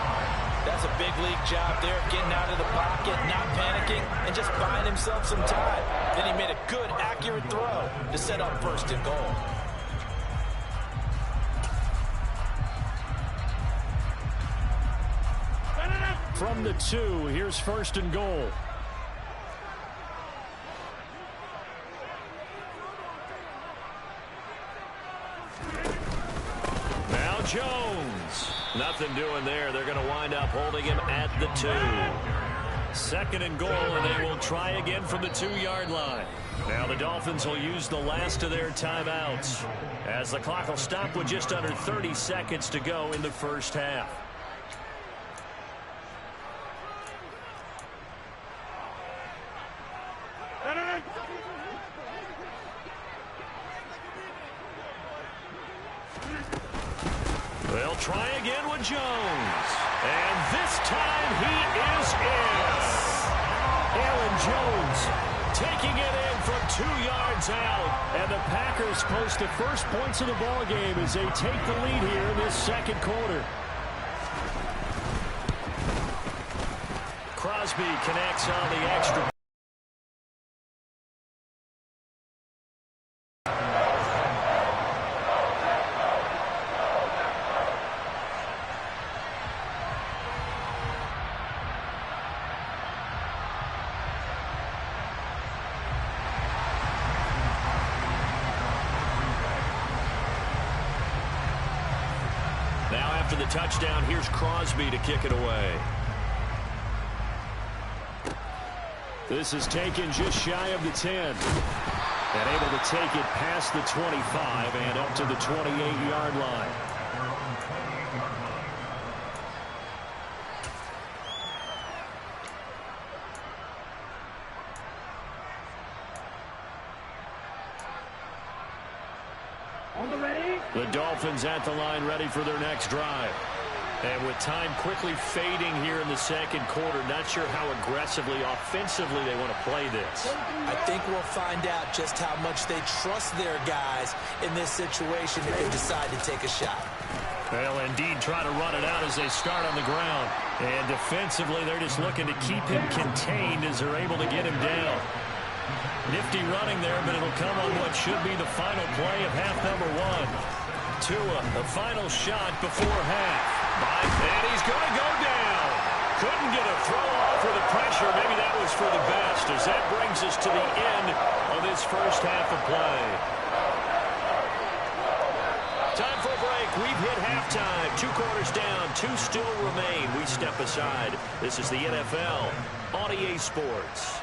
That's a big league job there, getting out of the pocket, not panicking, and just buying himself some time. Then he made a good, accurate throw to set up 1st and goal. From the 2, here's 1st and goal. Now Jones. Nothing doing there. They're going to wind up holding him at the 2. 2nd and goal, and they will try again from the 2-yard line. Now the Dolphins will use the last of their timeouts as the clock will stop with just under 30 seconds to go in the first half. They'll try again with Jones. And this time he is in. Aaron Jones taking it in from 2 yards out. And the Packers post the first points of the ball game as they take the lead here in this 2nd quarter. Crosby connects on the extra. After the touchdown, here's Crosby to kick it away. This is taken just shy of the 10. And able to take it past the 25 and up to the 28-yard line. The Dolphins at the line ready for their next drive. And with time quickly fading here in the 2nd quarter, not sure how aggressively, offensively they want to play this. I think we'll find out just how much they trust their guys in this situation if they decide to take a shot. They'll indeed try to run it out as they start on the ground. And defensively, they're just looking to keep him contained as they're able to get him down. Nifty running there, but it'll come on what should be the final play of half number 1. Tua, the final shot before half. And he's going to go down. Couldn't get a throw off with the pressure. Maybe that was for the best, as that brings us to the end of this first half of play. Time for a break. We've hit halftime. 2 quarters down. 2 still remain. We step aside. This is the NFL on EA Sports.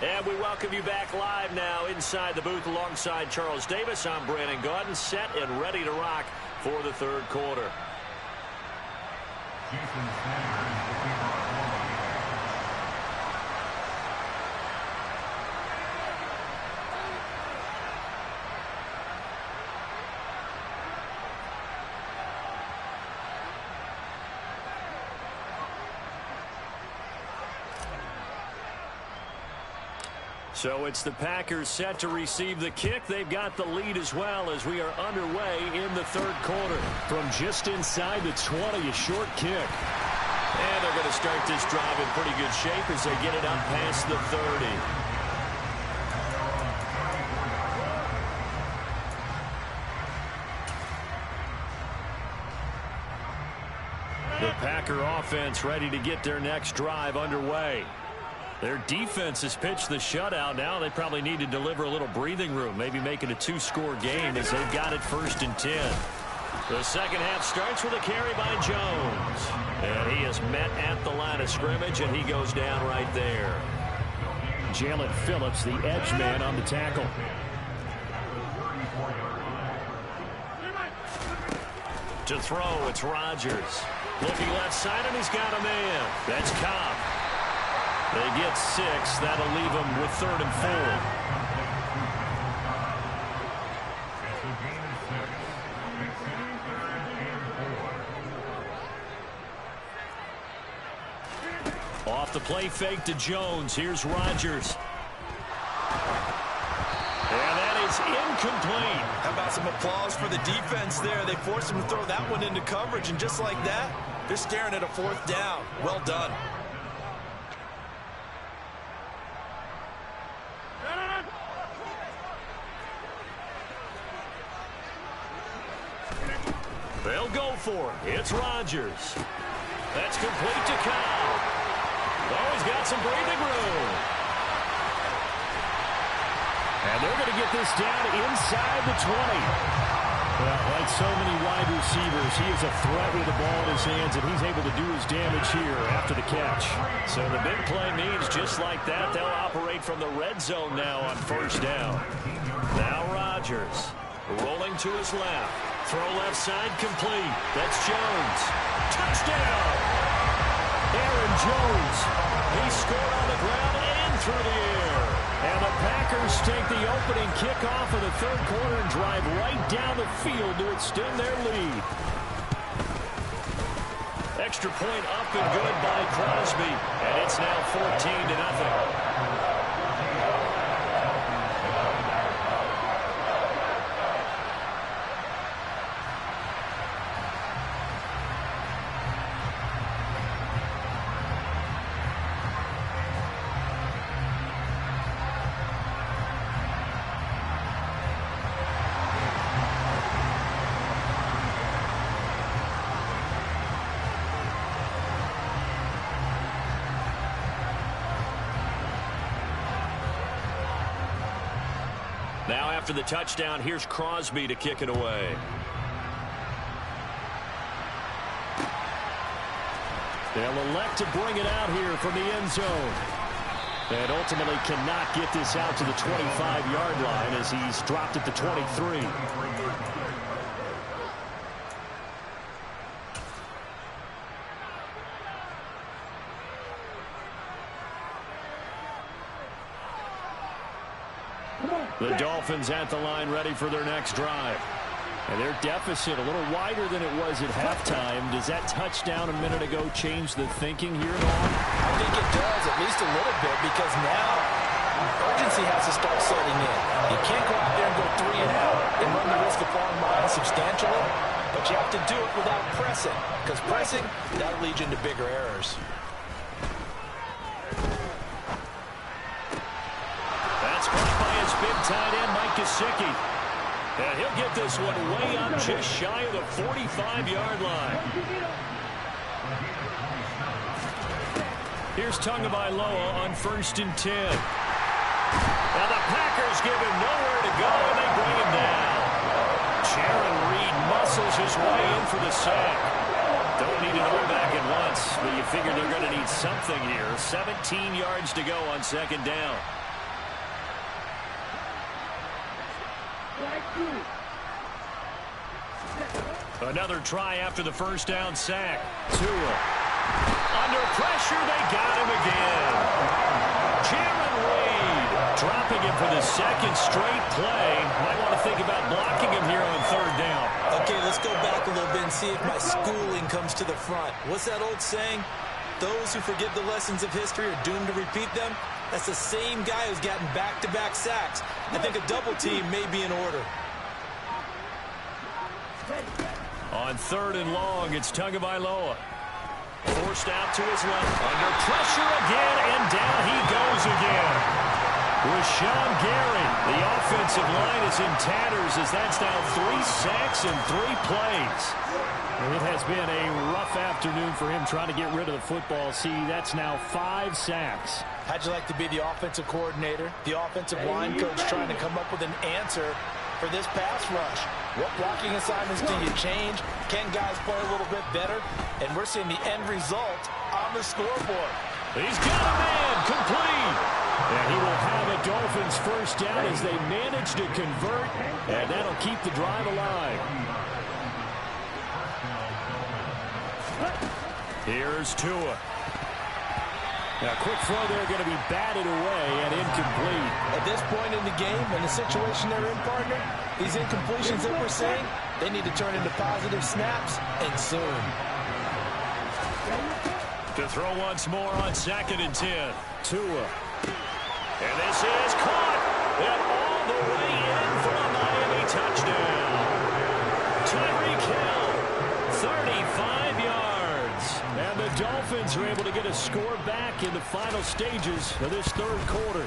And we welcome you back live now inside the booth alongside Charles Davis. I'm Brandon Gaudin, set and ready to rock for the 3rd quarter. So it's the Packers set to receive the kick. They've got the lead as well as we are underway in the 3rd quarter. From just inside the 20, a short kick. And they're going to start this drive in pretty good shape as they get it up past the 30. The Packer offense ready to get their next drive underway. Their defense has pitched the shutout. Now they probably need to deliver a little breathing room, maybe make it a 2-score game as they've got it 1st and 10. The second half starts with a carry by Jones. And he is met at the line of scrimmage, and he goes down right there. Jalen Phillips, the edge man on the tackle. To throw, it's Rodgers. Looking left side, and he's got a man. That's Cobb. They get 6. That'll leave them with 3rd and 4. Off the play fake to Jones. Here's Rodgers. And that is incomplete. How about some applause for the defense there? They forced him to throw that one into coverage, and just like that, they're staring at a 4th down. Well done. They'll go for it. It's Rodgers. That's complete to Cobb. Oh, he's got some breathing room. And they're going to get this down inside the 20. Well, like so many wide receivers, he is a threat with the ball in his hands, and he's able to do his damage here after the catch. So the big play means just like that, they'll operate from the red zone now on 1st down. Now Rodgers rolling to his left. Throw left side complete. That's Jones. Touchdown! Aaron Jones. He scored on the ground and through the air. And the Packers take the opening kickoff of the 3rd quarter and drive right down the field to extend their lead. Extra point up and good by Crosby. And it's now 14-0. Now after the touchdown, here's Crosby to kick it away. They'll elect to bring it out here from the end zone. And ultimately cannot get this out to the 25-yard line as he's dropped at the 23. The Dolphins at the line ready for their next drive. And their deficit a little wider than it was at halftime. Does that touchdown a minute ago change the thinking here at all? I think it does, at least a little bit, because now urgency has to start setting in. You can't go out there and go 3 and out and run the risk of falling behind substantially, but you have to do it without pressing, because pressing, that'll lead you into bigger errors. That's caught by his big tight end, Mike Gesicki. And he'll get this one way up just shy of the 45-yard line. Here's Tagovailoa on 1st and 10. Now the Packers give him nowhere to go, and they bring him down. Jaron Reed muscles his way in for the sack. Don't need it all back at once, but you figure they're going to need something here. 17 yards to go on 2nd down. Another try after the 1st down sack. Tua. Under pressure, they got him again. Jaron Reed dropping him for the 2nd straight play. Might want to think about blocking him here on 3rd down. Okay, let's go back a little bit and see if my schooling comes to the front. What's that old saying? Those who forget the lessons of history are doomed to repeat them. That's the same guy who's gotten back-to-back sacks. I think a double team may be in order. On 3rd and long, it's Tagovailoa. Forced out to his left. Under pressure again, and down he goes again. Rashawn Gary, the offensive line is in tatters as that's now 3 sacks in 3 plays. It has been a rough afternoon for him trying to get rid of the football. See, that's now 5 sacks. How'd you like to be the offensive coordinator, the offensive line coach trying to come up with an answer for this pass rush? What blocking assignments do you change? Can guys play a little bit better? And we're seeing the end result on the scoreboard. He's got a man complete. And he will have a Dolphins first down as they manage to convert. And that'll keep the drive alive. Here's Tua. Now, quick throw there going to be batted away and incomplete. At this point in the game, in the situation they're in, partner, these incompletions that we're seeing, they need to turn into positive snaps, and soon. To throw once more on 2nd and 10. Tua. And this is caught. And all the way in for a Miami touchdown. Tyreek Hill, 35 yards. And the Dolphins are able to get a score back in the final stages of this 3rd quarter.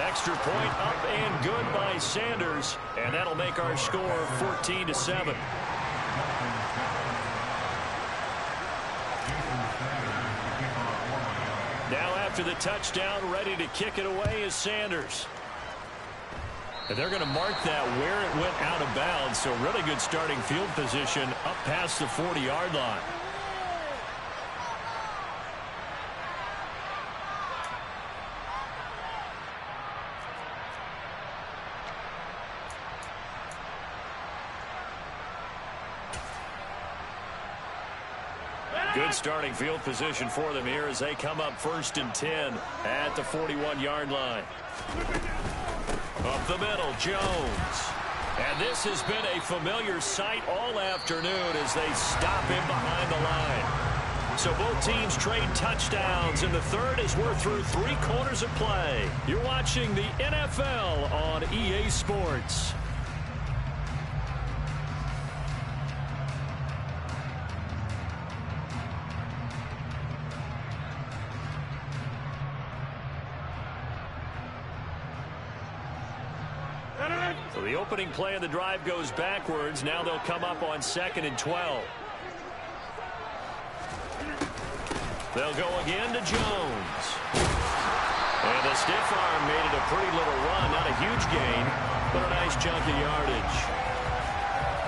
Extra point up and good by Sanders. And that'll make our score 14-7. Now after the touchdown, ready to kick it away is Sanders. And they're going to mark that where it went out of bounds. So really good starting field position up past the 40-yard line. Good starting field position for them here as they come up 1st and 10 at the 41-yard line. Up the middle, Jones. And this has been a familiar sight all afternoon as they stop him behind the line. So both teams trade touchdowns in the 3rd as we're through 3 quarters of play. You're watching the NFL on EA Sports. So the opening play of the drive goes backwards. Now they'll come up on 2nd and 12. They'll go again to Jones. And the stiff arm made it a pretty little run. Not a huge gain, but a nice chunk of yardage.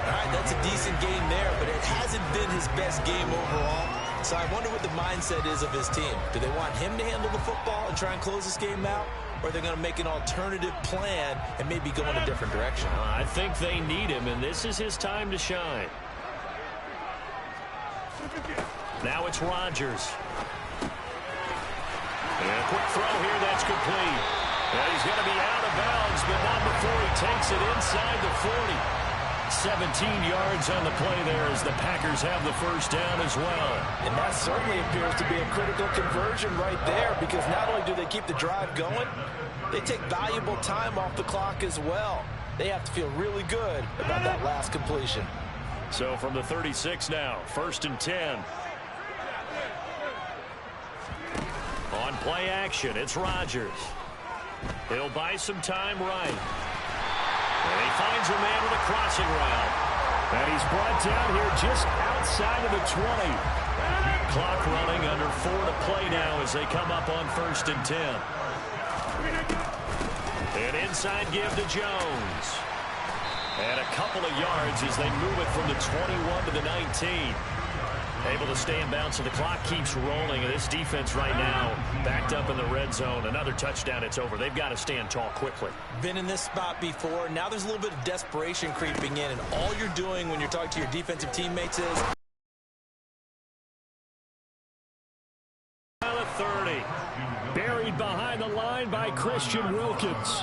All right, that's a decent game there, but it hasn't been his best game overall. So I wonder what the mindset is of his team. Do they want him to handle the football and try and close this game out? Or are they going to make an alternative plan and maybe go in a different direction? I think they need him, and this is his time to shine. Now it's Rodgers. And a quick throw here, that's complete. And he's going to be out of bounds, but not before he takes it inside the 40. 17 yards on the play there as the Packers have the first down as well. And that certainly appears to be a critical conversion right there, because not only do they keep the drive going, they take valuable time off the clock as well. They have to feel really good about that last completion. So from the 36 now, 1st and 10. On play action, it's Rodgers. He'll buy some time right. And he finds a man with a crossing route. And he's brought down here just outside of the 20. Clock running, under 4 to play now as they come up on 1st and 10. An inside give to Jones. And a couple of yards as they move it from the 21 to the 19. Able to stay in bounds, so the clock keeps rolling. And this defense right now backed up in the red zone. Another touchdown, it's over. They've got to stand tall quickly. Been in this spot before. Now there's a little bit of desperation creeping in, and all you're doing when you're talking to your defensive teammates is 30. Buried behind the line by Christian Wilkins.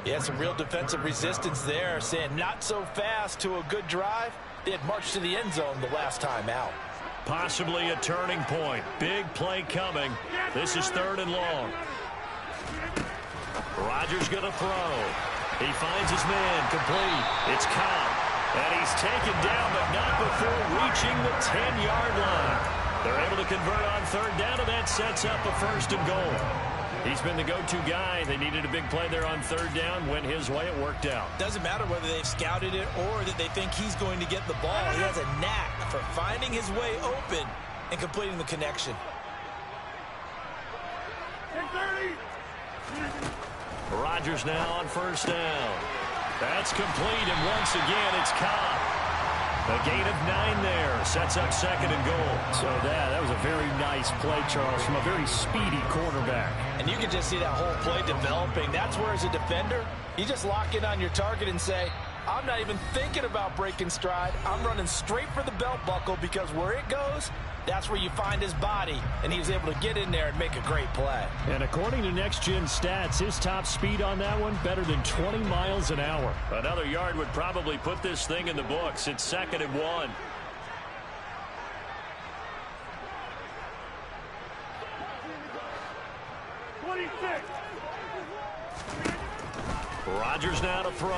Yeah, some real defensive resistance there, saying not so fast to a good drive. They had marched to the end zone the last time out. Possibly a turning point. Big play coming. This is 3rd and long. Rodgers going to throw. He finds his man complete. It's Cobb. And he's taken down, but not before reaching the 10-yard line. They're able to convert on 3rd down, and that sets up a 1st and goal. He's been the go-to guy. They needed a big play there on third down. Went his way. It worked out. Doesn't matter whether they've scouted it or that they think he's going to get the ball. He has a knack for finding his way open and completing the connection. Rodgers now on first down. That's complete, and once again, it's Cobb. A gain of 9 there. Sets up second and goal. So that was a very nice play, Charles, from a very speedy quarterback. And you can just see that whole play developing. That's where, as a defender, you just lock in on your target and say, I'm not even thinking about breaking stride. I'm running straight for the belt buckle, because where it goes, that's where you find his body. And he was able to get in there and make a great play. And according to Next Gen Stats, his top speed on that one, better than 20 miles an hour. Another yard would probably put this thing in the books. It's 2nd and 1. Rodgers now to throw.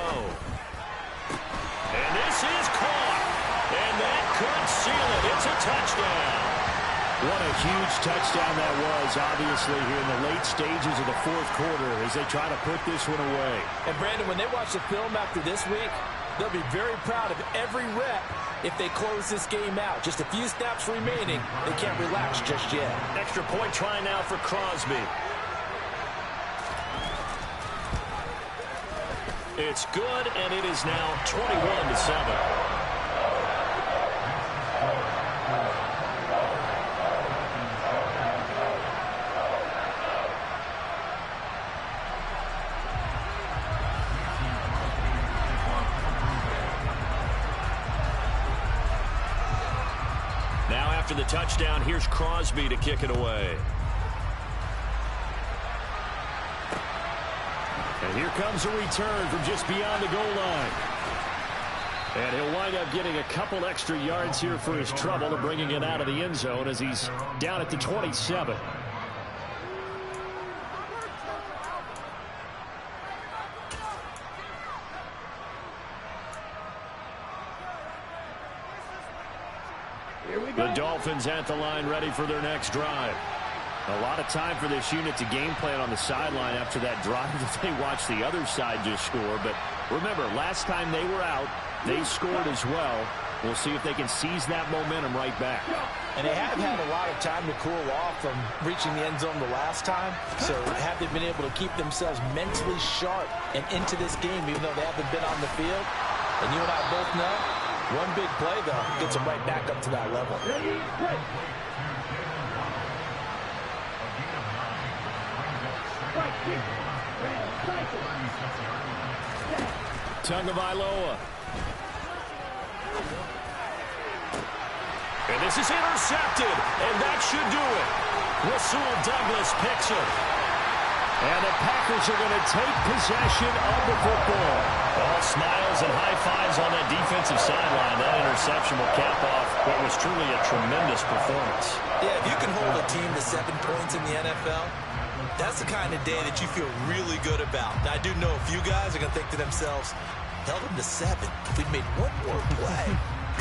And this is caught. And that could seal it. It's a touchdown. What a huge touchdown that was, obviously, here in the late stages of the fourth quarter as they try to put this one away. And, Brandon, when they watch the film after this week, they'll be very proud of every rep if they close this game out. Just a few snaps remaining. They can't relax just yet. Extra point try now for Crosby. It's good, and it is now 21-7. Now after the touchdown, here's Crosby to kick it away. And here comes a return from just beyond the goal line. And he'll wind up getting a couple extra yards here for his trouble and bringing it out of the end zone as he's down at the 27. The Dolphins at the line, ready for their next drive. A lot of time for this unit to game plan on the sideline after that drive that they watched the other side just score. But remember, last time they were out, they scored as well. We'll see if they can seize that momentum right back. And they have had a lot of time to cool off from reaching the end zone the last time. So have they been able to keep themselves mentally sharp and into this game, even though they haven't been on the field? And you and I both know, one big play, though, gets them right back up to that level. Tagovailoa. And this is intercepted, and that should do it. Rasul Douglas picks it. And the Packers are going to take possession of the football. All smiles and high fives on that defensive sideline. That interception will cap off what was truly a tremendous performance. Yeah, if you can hold a team to 7 points in the NFL, that's the kind of day that you feel really good about. Now, I do know a few guys are going to think to themselves, held them to 7. If we'd made one more play,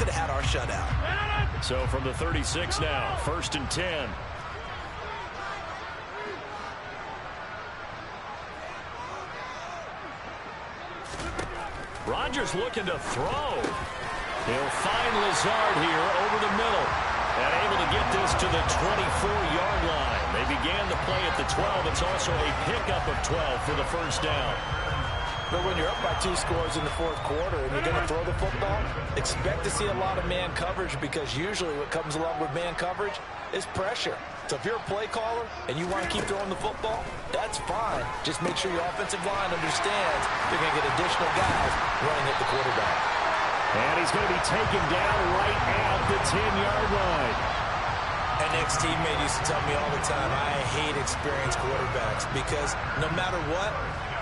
could have had our shutout. So from the 36 now, 1st and 10. Rodgers looking to throw. He'll find Lazard here over the middle. And able to get this to the 24-yard line. They began the play at the 12. It's also a pickup of 12 for the first down. But when you're up by 2 scores in the fourth quarter and you're going to throw the football, expect to see a lot of man coverage, because usually what comes along with man coverage is pressure. So if you're a play caller and you want to keep throwing the football, that's fine. Just make sure your offensive line understands you're going to get additional guys running at the quarterback. And he's going to be taken down right at the 10-yard line. An ex-teammate used to tell me all the time, I hate experienced quarterbacks, because no matter what,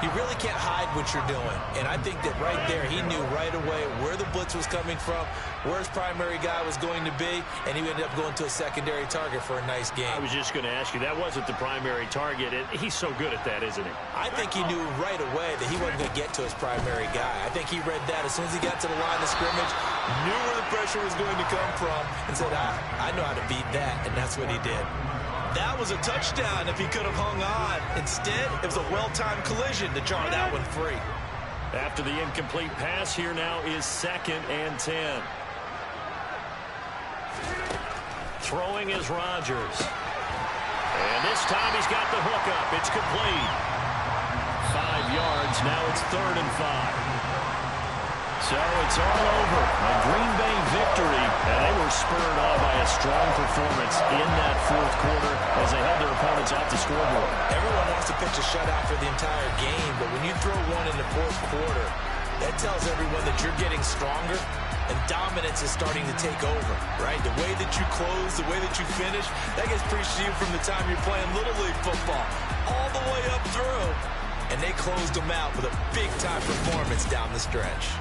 you really can't hide what you're doing. And I think that right there, he knew right away where the blitz was coming from, where his primary guy was going to be, and he ended up going to a secondary target for a nice game. I was just going to ask you, that wasn't the primary target. He's so good at that, isn't he? I think he knew right away that he wasn't going to get to his primary guy. I think he read that as soon as he got to the line of scrimmage, knew where the pressure was going to come from, and said, I know how to beat that, and that's what he did. That was a touchdown if he could have hung on. Instead, it was a well-timed collision to jar that one free. After the incomplete pass, here now is 2nd and 10. Throwing is Rodgers. And this time he's got the hook up. It's complete. 5 yards. Now it's 3rd and 5. So it's all over. A Green Bay victory. And they were spurred on by a strong performance in that 4th quarter as they held their opponents off the scoreboard. Everyone wants to pitch a shutout for the entire game, but when you throw one in the 4th quarter, that tells everyone that you're getting stronger and dominance is starting to take over, right? The way that you close, the way that you finish, that gets preached to you from the time you're playing Little League football all the way up through. And they closed them out with a big-time performance down the stretch.